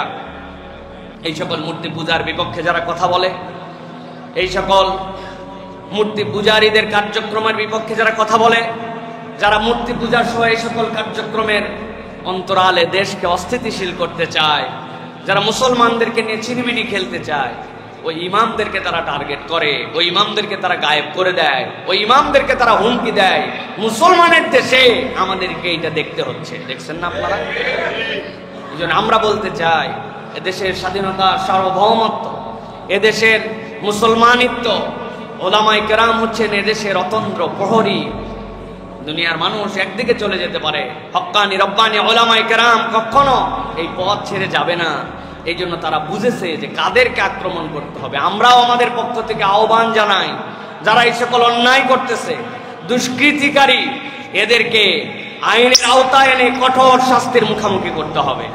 [SPEAKER 2] এই সকল মূর্তি পূজার বিপক্ষে যারা কথা বলে, এই সকল মূর্তি পূজারীদের কার্যক্রমের বিপক্ষে যারা কথা বলে, যারা মূর্তি পূজার সহ এই সকল কার্যক্রমের অন্তরালে দেশকে অস্থিতিশীল করতে চায়, যারা মুসলমানদেরকে নিয়ে ছিনিমিনি খেলতে চায়, ওই ইমামদেরকে তারা টার্গেট করে, ওই ইমামদেরকে তারা গায়েব করে দেয়, ওই ইমামদেরকে তারা হুমকি দেয়। মুসলমানের দেশে আমাদেরকে এটা দেখতে হচ্ছে, দেখছেন না আপনারা? এই জন্য আমরা বলতে চাই, এদেশের স্বাধীনতা, সার্বভৌমত্ব, এদেশের মুসলমানিত্ব, ওলামায়ে কেরাম হচ্ছেন এদেশের অতন্দ্র প্রহরী। দুনিয়ার মানুষ একদিকে চলে যেতে পারে, হক্কানি রব্বানি ওলামায়ে কেরাম কখনো এই পথ ছেড়ে যাবে না। এই জন্য তারা বুঝেছে যে কাদেরকে আক্রমণ করতে হবে। আমরাও আমাদের পক্ষ থেকে আহ্বান জানাই, যারা এই সকল অন্যায় করতেছে, দুষ্কৃতিকারী, এদেরকে আইনের আওতায় এনে কঠোর শাস্তির মুখোমুখি করতে হবে।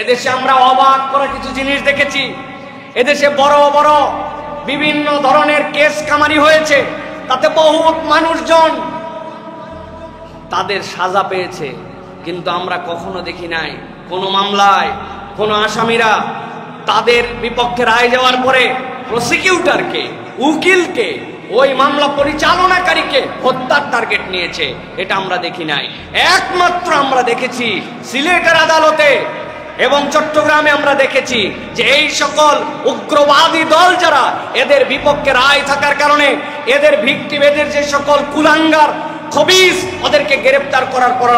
[SPEAKER 2] এদেশে আমরা অবাক করা কিছু জিনিস দেখেছি। এদেশে বড় বড় বিভিন্ন ধরনের কেস কামারি হয়েছে, তাতে বহুত মানুষজন তাদের সাজা পেয়েছে, কিন্তু আমরা কখনো দেখি নাই কোনো মামলায় কোনো আসামিরা তাদের বিপক্ষে রায় যাওয়ার পরে প্রসিকিউটরকে, উকিলকে, ওই মামলা পরিচালনাকারীকে হত্যার টার্গেট নিয়েছে। এটা আমরা দেখি নাই। একমাত্র আমরা দেখেছি সিলেটের আদালতে এবং চট্টগ্রামে আমরা দেখেছি যে এই সকল উগ্রবাদী দল যারা, এদের বিপক্ষে রায় থাকার কারণে এদের ভিকটিম, এদের যে সকল কুলাঙ্গার খবিস, ওদেরকে গ্রেফতার করার পর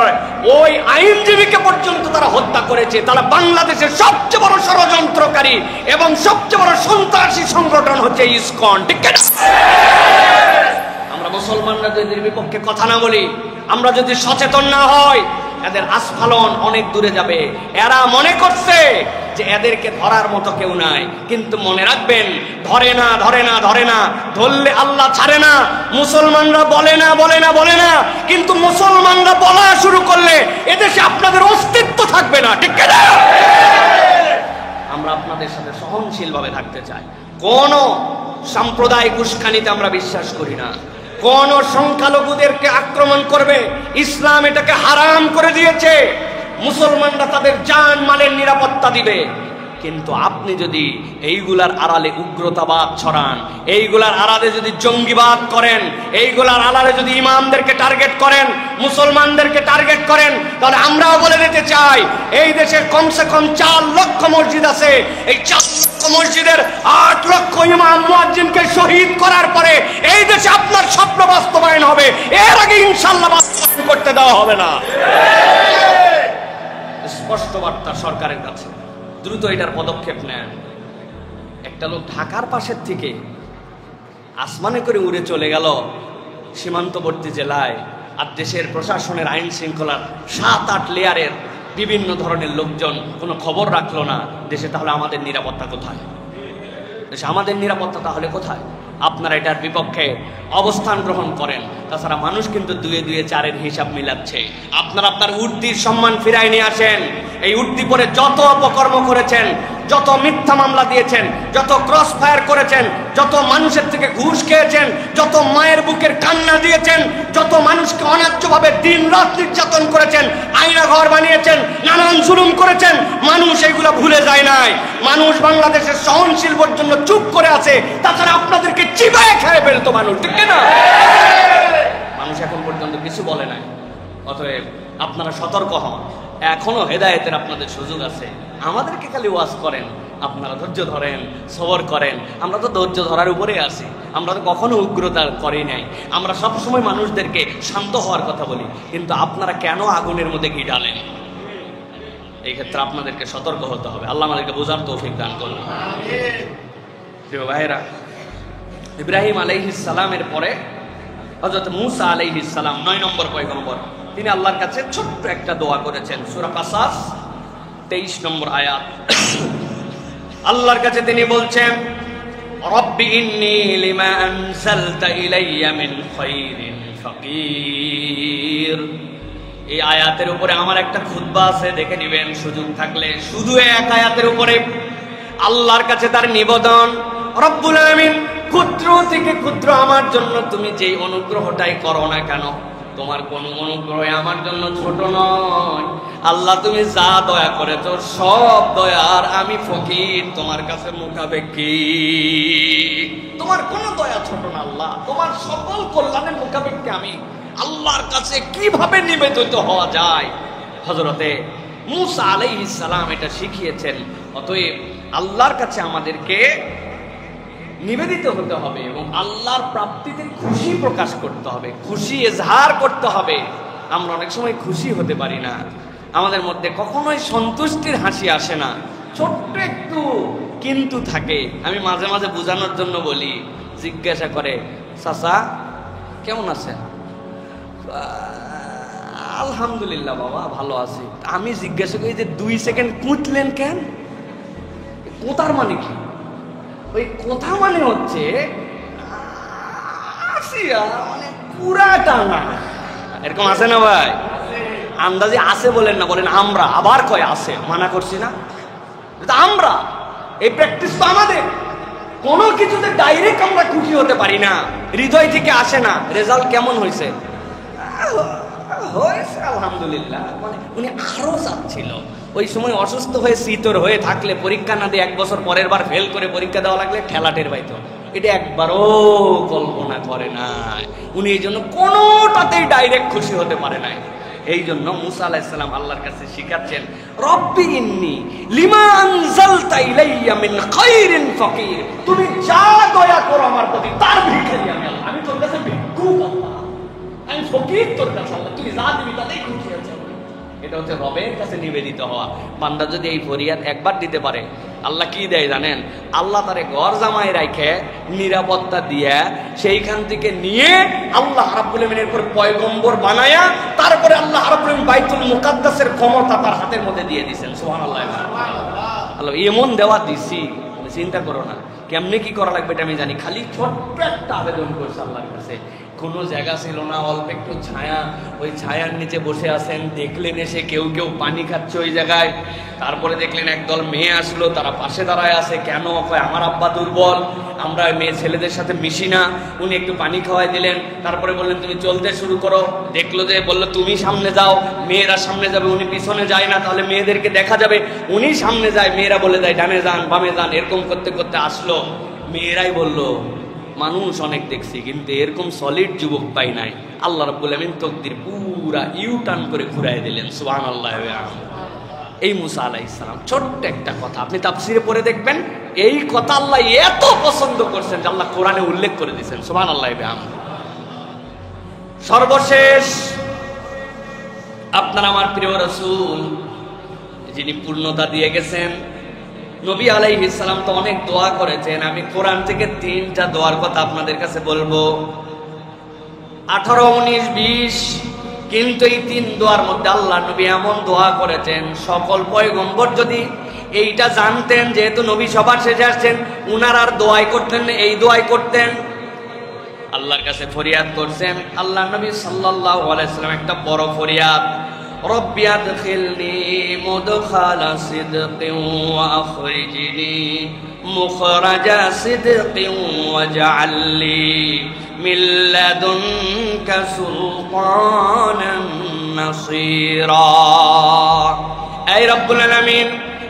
[SPEAKER 2] ওই আইনজীবীকে পর্যন্ত তারা হত্যা করেছে। তারা বাংলাদেশের সবচেয়ে বড় ষড়যন্ত্রকারী এবং সবচেয়ে বড় সন্ত্রাসী সংগঠন হচ্ছে ইসকন, ঠিক আছে? আমরা মুসলমানরা যদি এদের বিপক্ষে কথা না বলি, আমরা যদি সচেতন না হই, এদের আস্ফালন অনেক দূরে যাবে। এরা মনে করছে যে এদেরকে ধরার মতো কেউ নাই, কিন্তু মনে রাখবেন, ধরে না ধরে না ধরে না, ধরলে আল্লাহ ছাড়ে না। মুসলমানরা বলে না বলে না বলে না, কিন্তু মুসলমানরা বলা শুরু করলে এদেশে আপনাদের অস্তিত্ব থাকবে না, ঠিক না? আমরা আপনাদের সাথে সহনশীল ভাবে থাকতে চাই। কোন সাম্প্রদায়িক উস্কানিতে আমরা বিশ্বাস করি না। কোন সংখ্যালঘুদেরকে আক্রমণ করবে, ইসলাম এটাকে হারাম করে দিয়েছে। মুসলমানরা তাদের জান মালের নিরাপত্তা দিবে, কিন্তু আপনি যদি এইগুলার আড়ালে উগ্রতাবাদ ছড়ান, এইগুলার আড়ালে যদি জঙ্গিবাদ করেন, এইগুলার আড়ালে যদি ইমামদেরকে টার্গেট করেন, মুসলমানদেরকে টার্গেট করেন, তাহলে আমরাও বলে দিতে চাই, এই দেশের কমসে কম 4 লক্ষ মসজিদ আছে। এই 4 লক্ষ মসজিদের 8 লক্ষ ইমাম মুয়াজ্জিনকে শহীদ করার পরে এই দেশে আপনার স্বপ্ন বাস্তবায়ন হবে। এর আগে ইনশাআল্লাহ বাস্তবায়ন করতে দেওয়া হবে না। স্পষ্ট বার্তা সরকারের কাছে, দ্রুত এটার পদক্ষেপ নেন। একটা লোক ঢাকার পাশের থেকে আসমানে করে উড়ে চলে গেল সীমান্তবর্তী জেলায়, আর দেশের প্রশাসনের আইন শৃঙ্খলার 7-8 লেয়ারের বিভিন্ন ধরনের লোকজন কোনো খবর রাখলো না দেশে। তাহলে আমাদের নিরাপত্তা কোথায়? দেশে আমাদের নিরাপত্তা তাহলে কোথায়? আপনারা এটার বিপক্ষে অবস্থান গ্রহণ করেন। তাছাড়া মানুষ কিন্তু 2-2 4-এর হিসাব মিলাচ্ছে। আপনারা আপনার উর্দির সম্মান ফিরায় নিয়ে আসেন। এই উর্দি পরে যত অপকর্ম করেছেন, যত মিথ্যা মামলা দিয়েছেন, যত ক্রস ফায়ার করেছেন, যত মানুষের থেকে ঘুষ খেয়েছেন, যত মায়ের বুকের কান্না দিয়েছেন, যত মানুষকে অন্যায্যভাবে দিন রাত নির্যাতন করেছেন, আয়না ঘর বানিয়েছেন, নানান জুলুম করেছেন, মানুষ এইগুলো ভুলে যায় নাই। মানুষ বাংলাদেশের সহনশীল পর্যন্ত চুপ করে আছে। তাছাড়া আপনাদেরকে চিবায়ে খেয়ে ফেলতো মানুষ, ঠিক না? মানুষ এখন পর্যন্ত কিছু বলে নাই। অতএব আপনারা সতর্ক হন। এখনো হেদায়েতের আপনাদের সুযোগ আছে। আমাদেরকে খালি ওয়াজ করেন, আপনারা ধৈর্য ধরেন, সবর করেন। আমরা তো ধৈর্য ধরার উপরে আছি, আমরা তো কখনো উগ্রতা করি নাই। আমরা সবসময় মানুষদেরকে শান্ত হওয়ার কথা বলি, কিন্তু আপনারা কেন আগুনের মধ্যে ঘি ঢালেন? এই ক্ষেত্রে আপনাদেরকে সতর্ক হতে হবে। আল্লাহ আমাদেরকে বোঝার তৌফিক দান করুন। প্রিয় ভাইরা, ইব্রাহিম আলাইহিস সালামের পরে হযরত মূসা আলাইহিস সালাম 9 নম্বর পয়গম্বর, তিনি আল্লাহর কাছে ছোট্ট একটা দোয়া করেছেন। সূরা কাসাস 23 নম্বর আয়াত। আল্লাহর কাছে তিনি বলছেন, রব্বি ইন্নী লিমা আনজালতা ইলাইয়া মিন খায়রিন ফাকির। এই আয়াতের উপরে আমার একটা খুতবা আছে, দেখে নেবেন সুযোগ থাকলে। শুধু এক আয়াতের উপরে আল্লাহর কাছে তার নিবেদন, রব্বুল আলামিন, ক্ষুদ্র থেকে ক্ষুদ্র আমার জন্য তুমি যেই অনুগ্রহটাই করো না কেন, তোমার কোন অনুগ্রহ আমার জন্য ছোট নয়। আল্লাহ, তুমি যা দয়া করেছো সব দয়ার আমি ফকির, তোমার কাছে মুখাপেক্ষী। তোমার কোন দয়া ছোট না আল্লাহ, তোমার সকল কল্যাণের মুখাপেক্ষী আমি। আল্লাহর কাছে কিভাবে নিবেদিত হওয়া যায়? হযরতে মুসা আলাইহিস সালাম এটা শিখিয়েছেন। অতএব আল্লাহর কাছে আমাদেরকে নিবেদিত হতে হবে এবং আল্লাহর প্রাপ্তিতে খুশি প্রকাশ করতে হবে, খুশি এজহার করতে হবে। আমরা অনেক সময় খুশি হতে পারি না, আমাদের মধ্যে কখনোই সন্তুষ্টির হাসি আসে না, ছোট্ট একটু কিন্তু থাকে। আমি মাঝে মাঝে বোঝানোর জন্য বলি, জিজ্ঞাসা করে চাচা কেমন আছেন? আলহামদুলিল্লাহ বাবা ভালো আছি। আমি জিজ্ঞাসা করি যে 2 সেকেন্ড কুঁতলেন কেন? কোথার মানে কি? ওই কথা মানে হচ্ছে মানে পুরাটা না, এরকম আছে না ভাই? আন্দাজে আছে বলেন না, বলেন আমরা, আবার কয় আছে, মানা করছি না? আমরা এই প্র্যাকটিস তো আমাদের। কোনো কিছুতে ডাইরেক্ট আমরা খুশি হতে পারি না, হৃদয় থেকে আসে না। রেজাল্ট কেমন হয়েছে? হয়েছে আলহামদুলিল্লাহ। মানে উনি আরো চাচ্ছিল। ওই সময় অসুস্থ হয়ে শীতর হয়ে থাকলে, পরীক্ষা না দিয়ে 1 বছর পরের বার ফেল করে পরীক্ষা দেওয়া লাগলে ঠেলাটের বাইতো, এটা একবারও কল্পনা করে নাই উনি। এই জন্য কোনোটাতেই ডাইরেক্ট খুশি হতে পারে নাই। এই জন্য মুসা আলাইহিস সালাম আল্লাহর কাছে শিখাচ্ছেন, রব্বি ইন্নী লিমা আনজালতা ইলাইয়া মিন খায়রিন ফাকির। তুমি যা দয়া করো আমার প্রতি তার ভিখারি আমি আল্লাহ। আমি তোর কাছে ভিক্ষুক আল্লাহ, আমি ফকির তোর কাছে আল্লাহ, তুই যা দিবি তাতেই খুশি আছে। এটা হচ্ছে রবের কাছে নিবেদিত হওয়া। বান্দা যদি এই ফরিয়াদ একবার দিতে পারে, আল্লাহ কি দেয় জানেন? আল্লাহ তারে ঘর জামাই রাখে নিরাপত্তা দিয়ে সেইখান থেকে নিয়ে আল্লাহ রাব্বুল আমিনের উপর পয়গম্বর বানায়া, তারপরে আল্লাহ রাব্বুল আমিন বাইতুল মুকাদ্দাসের ক্ষমতা তার হাতের মধ্যে দিয়ে দিয়েছেন। সুবহানাল্লাহ। আল্লাহ এমন দেওয়া দিছি, চিন্তা করো না কেমনে কি করা লাগবে এটা আমি জানি। খালি ছোট্ট একটা আবেদন করছে আল্লাহর কাছে, কোনো জায়গা ছিল না, অল্প একটু ছায়া, ওই ছায়ার নিচে বসে আছেন, দেখলেন এসে কেউ কেউ পানি খাচ্ছে ওই জায়গায়। তারপরে দেখলেন একদল মেয়ে আসলো, তারা পাশে দাঁড়ায় আছে। কেন? আমার আব্বা দুর্বল, আমরা মেয়ে ছেলেদের সাথে মিশি না। উনি একটু পানি খাওয়াই দিলেন, তারপরে বললেন তুমি চলতে শুরু করো। দেখলো যে, বললো তুমি সামনে যাও, মেয়েরা সামনে যাবে, উনি পিছনে যায় না, তাহলে মেয়েদেরকে দেখা যাবে। উনি সামনে যায়, মেয়েরা বলে যায় ডানে যান বামে যান। এরকম করতে করতে আসলো, মেয়েরাই বললো মানুষ অনেক দেখছি কিন্তু এরকম সলিড যুবক পাই নাই। আল্লাহ রাব্বুল আমিন তকদির পুরা ইউটার্ন করে ঘুরাই দিলেন। সুবহানাল্লাহ। এই মুসা আলাইহিস সালাম ছোট্ট একটা কথা, আপনি তাফসীরে পড়ে দেখবেন, এই কথা আল্লাহ এত পছন্দ করছেন যে আল্লাহ কোরআনে উল্লেখ করে দিয়েছেন। সুবহানাল্লাহ। সর্বশেষ আপনার আমার প্রিয় রাসূল যিনি পূর্ণতা দিয়ে গেছেন, নবী আলাইহিস সালাম তো অনেক দোয়া করেছেন। আমি কোরআন থেকে 3টা দোয়ার কথা আপনাদের কাছে বলবো, 18, 19, 20। কিন্তু এই 3 দোয়ার মধ্যে আল্লাহ নবী এমন দোয়া করেছেন, সকল পয়গম্বর যদি এইটা জানতেন, যেহেতু নবী সবার শেষে আসছেন, উনার আর দোয়াই করতেন না, এই দোয়াই করতেন। আল্লাহর কাছে ফরিয়াদ করছেন। আল্লাহ নবী সাল্লাল্লাহু আলাইহি সাল্লাম একটা বড় ফরিয়াদ, রব্বি আদখিলনি মুদখালা সিদকিন ওয়া আখরিজনি মুখরাজা সিদকিন ওয়াজআলনি মিন লাদুনকা সুলতানান নাসীরা। এই রব্বুল আলামিন,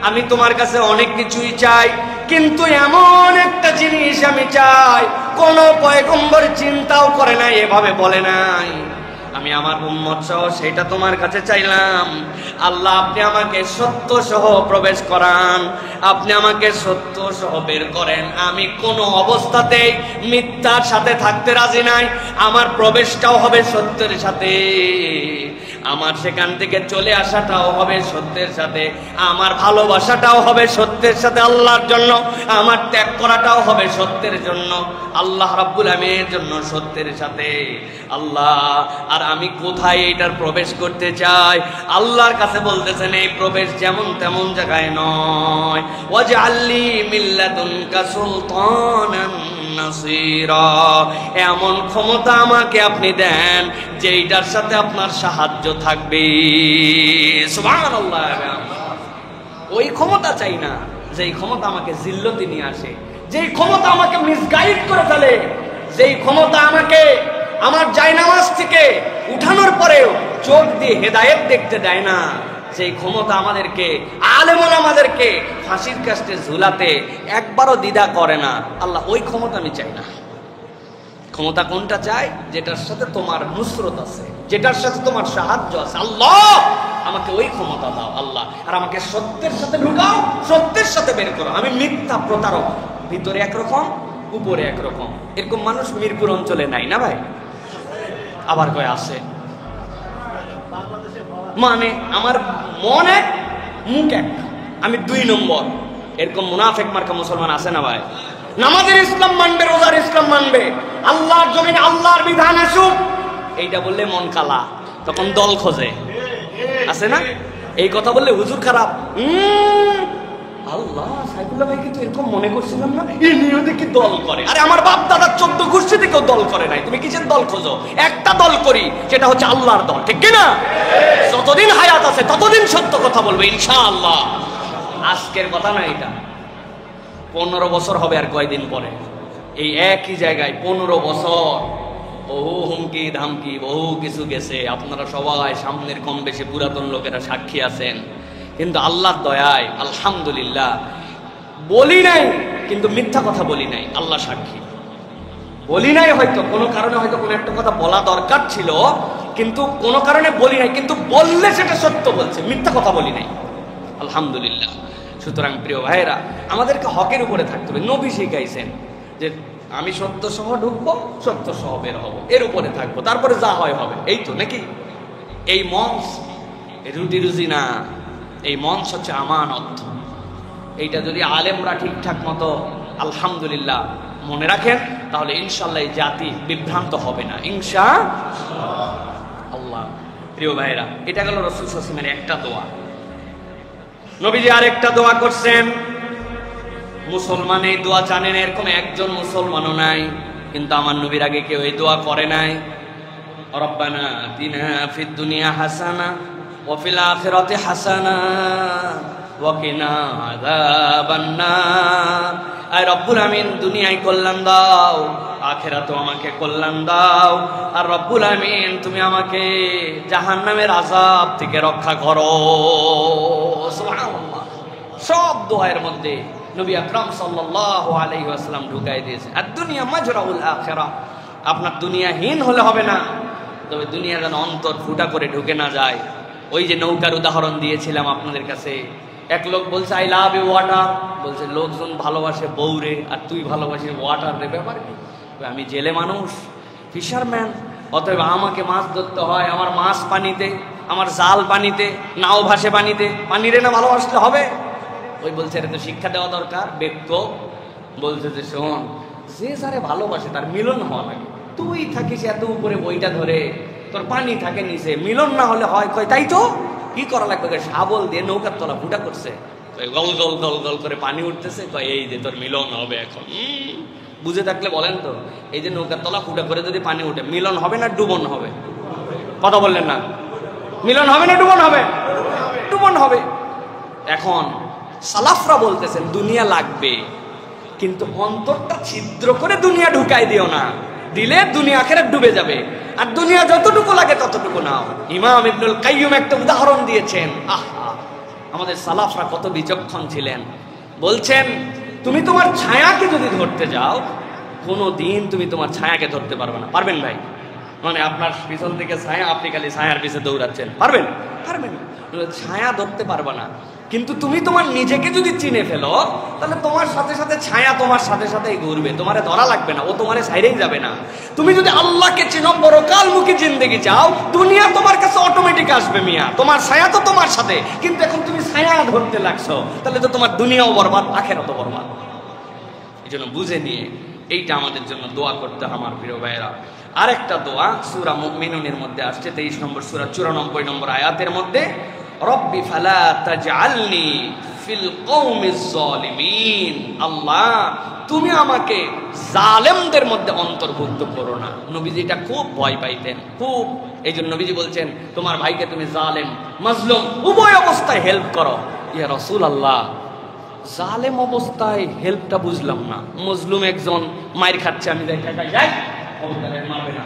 [SPEAKER 2] আমি তোমার কাছে অনেক কিছুই চাই, কিন্তু এমন একটা জিনিস আমি চাই কোন পয়গম্বর চিন্তাও করে নাই, এভাবে বলে নাই। আমি আমার উম্মত সহ সেটা তোমার কাছে চাইলাম। আল্লাহ আপনি আমাকে সত্য সহ প্রবেশ করান, আপনি আমাকে সত্য সহ বের করেন। আমি কোনো অবস্থাতেই মিথ্যার সাথে থাকতে রাজি নাই। আমার প্রবেশটাও হবে সত্যের সাথে, আমার সেখান থেকে চলে আসাটাও হবে সত্যের সাথে, আমার ভালোবাসাটাও হবে সত্যের সাথে আল্লাহর জন্য, আমার ত্যাগ করাটাও হবে সত্যের জন্য, আল্লাহ রাব্বুল আমিনের জন্য সত্যের সাথে। আল্লাহ, আর আমি কোথায় এটার প্রবেশ করতে চাই? আল্লাহর কাছে বলতেছেন এই প্রবেশ যেমন তেমন জায়গায় নয়। ওয়াজআলনি মিন লাদুনকা সুলতানান নাসীরা, এমন ক্ষমতা আমাকে আপনি দেন যেইটার সাথে আপনার সাহায্য থাকবে। সুবহানাল্লাহ। ওই ক্ষমতা চাই না যেই ক্ষমতা আমাকে জিল্লতে নিয়ে আসে, যেই ক্ষমতা আমাকে মিসগাইড করে ফেলে, যেই ক্ষমতা আমাকে আমার জায়নামাজ থেকে উঠানোর পরেও চোখ দিয়ে হেদায়েত দেখতে দেয় না, যেই ক্ষমতা আমাদেরকে আলেম ওলামাদেরকে ফাঁসির কাস্টে ঝুলাতে একবারও দ্বিধা করে না। আল্লাহ ওই ক্ষমতা আমি চাই না। ক্ষমতা কোনটা চাই? যেটার সাথে তোমার নুসরত আছে, যেটার সাথে তোমার সাহায্য আছে। আল্লাহ আমাকে ওই ক্ষমতা দাও আল্লাহ, আর আমাকে সত্যের সাথে ঢুকাও, সত্যের সাথে বের করো। আমি মিথ্যা প্রতারক, ভিতরে একরকম উপরে একরকম। এরকম মানুষ মিরপুর অঞ্চলে নাই না ভাই? আবার কয় আছে, মানে আমার মন এক মুখ এক, আমি 2 নম্বর। এরকম মুনাফিক মার্কা মুসলমান আছে না ভাই? নামাজের ইসলাম মানবে, রোজার ইসলাম মানবে, আল্লাহর জমিনে আল্লাহর বিধান আসুক, এইটা বললে মন কালা, তখন দল খোঁজে, আছে না? এই কথা বললে হুজুর খারাপ, আল্লাহ সাইফুল্লাহ ভাই কিন্তু এরকম মনে করছিলাম না, এই নিয়ে দেখি দল করে। আরে আমার বাপ দাদার 14 গোষ্ঠী থেকেও দল করে নাই, তুমি কিসের দল খোঁজো? একটা দল করি, সেটা হচ্ছে আল্লাহর দল, ঠিক কিনা? যতদিন হায়াত আছে ততদিন সত্য কথা বলবে ইনশাআল্লাহ। আজকের কথা না এটা, 15 বছর হবে আর কয়দিন পরে এই একই জায়গায়, 15 বছর বহু হুমকি ধামকি বহু কিছু গেছে। আপনারা সবাই সামনের কম বেশি পুরাতন লোকেরা সাক্ষী আছেন, কিন্তু আল্লাহর দয়ায় আলহামদুলিল্লাহ বলি নাই, কিন্তু মিথ্যা কথা বলি নাই, আল্লাহ সাক্ষী। বলি নাই, হয়তো কোনো কারণে হয়তো কোনো একটা কথা বলা দরকার ছিল, কিন্তু কোনো কারণে বলি নাই, কিন্তু বললে সেটা সত্য বলছে, মিথ্যা কথা বলি নাই, আলহামদুলিল্লাহ। সুতরাং প্রিয় ভাইয়েরা, আমাদেরকে হকের উপরে থাকতে হবে। নবী শিখাইছেন যে আমি সত্য সহ ঢুকবো, সত্য সহ বের হবো, এর উপরে থাকবো, তারপরে যা হয় হবে, এই তো নাকি? এই মঞ্চ রুটি রুজি না, এই মঞ্চ হচ্ছে আমানত। এইটা যদি আলেমরা ঠিকঠাক মতো আলহামদুলিল্লাহ মনে রাখেন, তাহলে ইনশাআল্লাহ এই জাতি বিভ্রান্ত হবে না ইনশাআল্লাহ। প্রিয় ভাইয়েরা, এটা গেল রাসূল সাল্লাল্লাহু আলাইহি ওয়াসাল্লামের একটা দোয়া। নবীজি আরেকটা দোয়া করছেন। মুসলমান এই দোয়া জানেন, এরকম একজন মুসলমানও নাই, কিন্তু আমার নবীর আগে কেউ এই দোয়া করে নাই। রব্বানা আতিনা ফিদ দুনিয়া হাসানা ওয়া ফিল আখিরাতি হাসানা ওয়া কিনা আযাবান নার। আয় রব্বুল আমিন, দুনিয়ায় কল্যাণ দাও, আখিরাতেও আমাকে কল্যাণ দাও, আর রব্বুল আমিন তুমি আমাকে জাহান্নামের আযাব থেকে রক্ষা করো। সুবহানাল্লাহ। সব দোয়ার মধ্যে নবী আকরাম সাল্লাল্লাহু আলাইহি ওয়াসাল্লাম ঢুকাই দিয়েছে, আর দুনিয়া মাজরাউল আখিরা। আপনার দুনিয়াহীন হলে হবে না, তবে দুনিয়া যেন অন্তর ফুটা করে ঢুকে না যায়। ওই যে নৌকার উদাহরণ দিয়েছিলাম আপনাদের কাছে, এক লোক বলছে আই লাভ ইউ ওয়াটার, বলছে লোকজন ভালোবাসে বউরে, আর তুই ভালোবাসিস ওয়াটার রে, ব্যাপার কি? আমি জেলে মানুষ, ফিশারম্যান, অতএব আমাকে মাছ ধরতে হয়, আমার মাছ পানিতে, আমার জাল পানিতে, নাও ভাসে পানিতে, পানিরে না ভালোবাসতে হবে? ওই বলছে এটা তো শিক্ষা দেওয়া দরকার। বেক্য বলছে যে শোন, যে যারে ভালোবাসে তার মিলন হওয়া লাগে। তুই থাকিস এত উপরে বইটা ধরে, তোর পানি থাকে নিচে, মিলন না হলে হয়? কয় তাই তো, কি করা লাগবে? শাবল দিয়ে নৌকার তলা ফুটা করছে, গল গল গল গল করে পানি উঠতেছে, কয় এই যে তোর মিলন হবে এখন। বুঝে থাকলে বলেন তো, এই যে নৌকার তলা ফুটা করে যদি পানি উঠে, মিলন হবে না ডুবন হবে? কথা বললেন না? মিলন হবে না ডুবন হবে? ডুবন হবে। এখন সালাফরা বলতেছেন দুনিয়া লাগবে, কিন্তু অন্তরটা ছিদ্র করে দুনিয়া ঢুকাই দিও না, দিলে দুনিয়া আখিরাত ডুবে যাবে। আর দুনিয়া যতটুকু লাগে ততটুকু নাও। ইমাম ইবনুল কাইয়্যিম একটা উদাহরণ দিয়েছেন, আহা, আমাদের সালাফরা কত বিচক্ষণ ছিলেন। বলছেন তুমি তোমার ছায়াকে যদি ধরতে যাও, কোনো দিন তুমি তোমার ছায়াকে ধরতে পারবে না। পারবেন ভাই? মানে আপনার পিছন থেকে ছায়া, আপনি খালি ছায়ার পিছে দৌড়াচ্ছেন, পারবেন? পারবেন না, ছায়া ধরতে পারবে না। কিন্তু তুমি তোমার নিজেকে যদি চিনে ফেলো, তাহলে তোমার সাথে সাথে ছায়া তোমার সাথে সাথেই ঘুরবে, তোমারে ধরা লাগবে না, ও তোমারে ছাইরেই যাবে না। তুমি যদি আল্লাহকে চিনো, পরকালমুখী জিন্দেগি চাও, দুনিয়া তোমার কাছে অটোমেটিক আসবে মিয়া, তোমার ছায়া তো তোমার সাথে। কিন্তু এখন তুমি ছায়া ধরতে লাগছো, তাহলে তো তোমার দুনিয়াও বরবাদ, আখিরাতও বরবাদ। এই জন্য বুঝে নিয়ে এইটা আমাদের জন্য দোয়া করতে আমার প্রিয় ভাইয়েরা। আরেকটা দোয়া সূরা মুমিনুনের মধ্যে আসছে, 23 নম্বর সূরা 94 নম্বর আয়াতের মধ্যে, রব্বি ফালা তাজআলনি ফিল কওমিজ জালিমিন। আল্লাহ তুমি আমাকে জালেমদের মধ্যে অন্তর্ভুক্ত করো না। নবীজি এটা খুব ভয় পাইতেন, খুব। এই জন্য নবীজি বলছেন তোমার ভাইকে তুমি জালেম মাজলুম উভয় অবস্থায় হেল্প করো। ইয়া রাসূলুল্লাহ, জালেম অবস্থায় হেল্পটা বুঝলাম না। মজলুম একজন মাইর খাচ্ছে, আমি যাই মারবে না,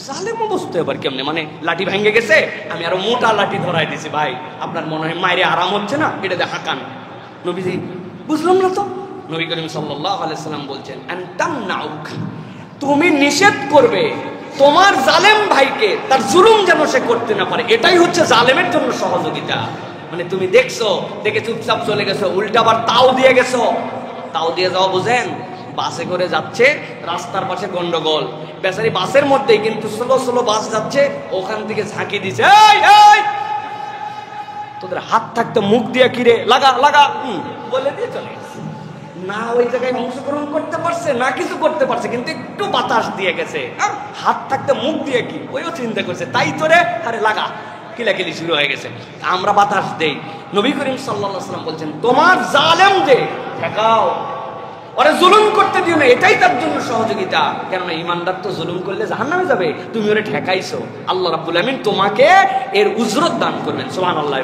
[SPEAKER 2] জালেম অবস্থায় আবার কেমনে? মানে লাঠি ভেঙে গেছে, আমি আরো মোটা লাঠি ধরাই দিছি, ভাই আপনার মনে হয় মাইরে আরাম হচ্ছে না, এটা দিয়ে হাঁকান। নবীজি বুঝলাম না তো। নবী করিম সাল্লাল্লাহু আলাইহি সাল্লাম বলছেন আনতামনাউক, তুমি নিষেধ করবে তোমার জালেম ভাইকে তার জুলুম যেন সে করতে না পারে, এটাই হচ্ছে জালেমের জন্য সহযোগিতা। মানে তুমি দেখছো, দেখে চুপচাপ চলে গেছো, উল্টা আবার তাও দিয়ে গেছো। তাও দিয়ে যাওয়া বুঝেন? বাসে করে যাচ্ছে, রাস্তার পাশে গন্ডগোল, বেচারি বাসের মধ্যেই, কিন্তু স্লো স্লো বাস যাচ্ছে, ওখান থেকে ঝাঁকি দিছে, এই তোদের হাত থাকতে মুখ দিয়ে কিরে লাগা লাগা বলে দিয়ে চলে গেছে। না ওই জায়গায় অংশগ্রহণ করতে পারছে, না কিছু করতে পারছে, কিন্তু একটু বাতাস দিয়ে গেছে। হাত থাকতে মুখ দিয়ে কি, ওইও চিন্তা করছে, তাই তোরে আরে লাগা, কিলাকিলি শুরু হয়ে গেছে। আমরা বাতাস দেই। নবী করিম সাল্লাল্লাহু আলাইহি ওয়াসাল্লাম বলছেন, তোমার জালেম যে ঠেকাও, ওরে জুলুম করতে দিও না, এটাই তার জন্য সহযোগিতা। কেননা ইমানদার তো জুলুম করলে জাহান্নামে যাবে, তুমি ওরে ঠেকাইছো, আল্লাহ রাব্বুল আমিন তোমাকে এর উজরত দান করবেন। সুবহানাল্লাহ।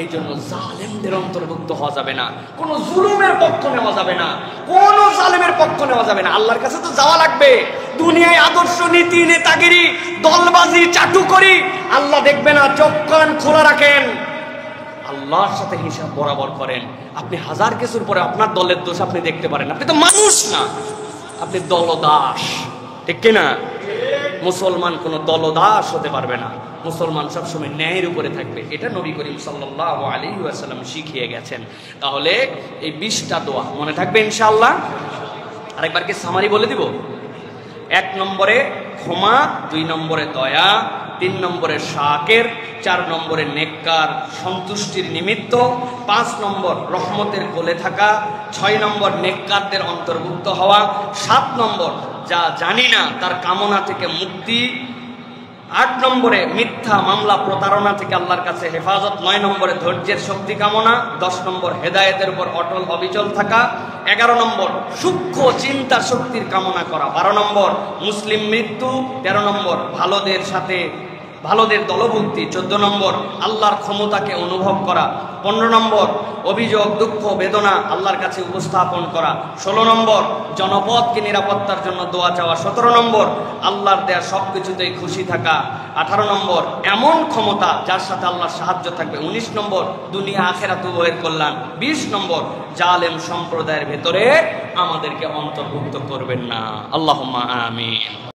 [SPEAKER 2] এই জন্য জালেমদের অন্তর্ভুক্ত হওয়া যাবে না, কোন জুলুমের পক্ষ নেওয়া যাবে না, কোন জালেমের পক্ষ নেওয়া যাবে না। আল্লাহর কাছে তো যাওয়া লাগবে। দুনিয়ায় আদর্শ নীতি, নেতাগিরি, দলবাজি, চাটুকরি আল্লাহ দেখবে না। চোখ কান খোলা রাখেন, আল্লাহর সাথে হিসাব বরাবর করেন। আপনি হাজার কিছুর পরে আপনার দলের দোষ আপনি দেখতে পারেন, আপনি তো মানুষ না, আপনি দলদাস, ঠিক কিনা? মুসলমান কোন দলদাস হতে পারবে না, মুসলমান সবসময় ন্যায়ের উপরে থাকবে। এটা নবী করিম সাল্লাল্লাহু আলাইহি ওয়াসাল্লাম শিখিয়ে গেছেন। তাহলে এই 20টা দোয়া মনে থাকবে ইনশাআল্লাহ। আরেকবার কি সামারি বলে দিব? 1 নম্বরে ক্ষমা, 2 নম্বরে দয়া, 3 নম্বরে শাকের, 4 নম্বরে নেককার, সন্তুষ্টির নিমিত্ত, 5 নম্বর রহমতের কোলে থাকা, 6 নম্বর নেককারদের অন্তর্ভুক্ত হওয়া, 7 নম্বর যা জানি না তার কামনা থেকে মুক্তি, 8 নম্বরে মিথ্যা মামলা প্রতারণা থেকে আল্লাহর কাছে হেফাজত, 9 নম্বরে ধৈর্যের শক্তি কামনা, 10 নম্বর হেদায়েতের উপর অটল অবিচল থাকা, 11 নম্বর সূক্ষ্ম চিন্তা শক্তির কামনা করা, 12 নম্বর মুসলিম মৃত্যু, 13 নম্বর ভালোদের দলভুক্তি, 14 নম্বর আল্লাহর ক্ষমতাকে অনুভব করা, 15 নম্বর অভিযোগ দুঃখ বেদনা আল্লাহর কাছে উপস্থাপন করা, 16 নম্বর জনপদকে নিরাপত্তার জন্য দোয়া চাওয়া, 17 নম্বর আল্লাহর দেয়া সবকিছুতেই খুশি থাকা, 18 নম্বর এমন ক্ষমতা যার সাথে আল্লাহর সাহায্য থাকবে, 19 নম্বর দুনিয়া আখিরাত উভয়ের কল্যাণ, 20 নম্বর জালেম সম্প্রদায়ের ভেতরে আমাদেরকে অন্তর্ভুক্ত করবেন না। আল্লাহুম্মা আমিন।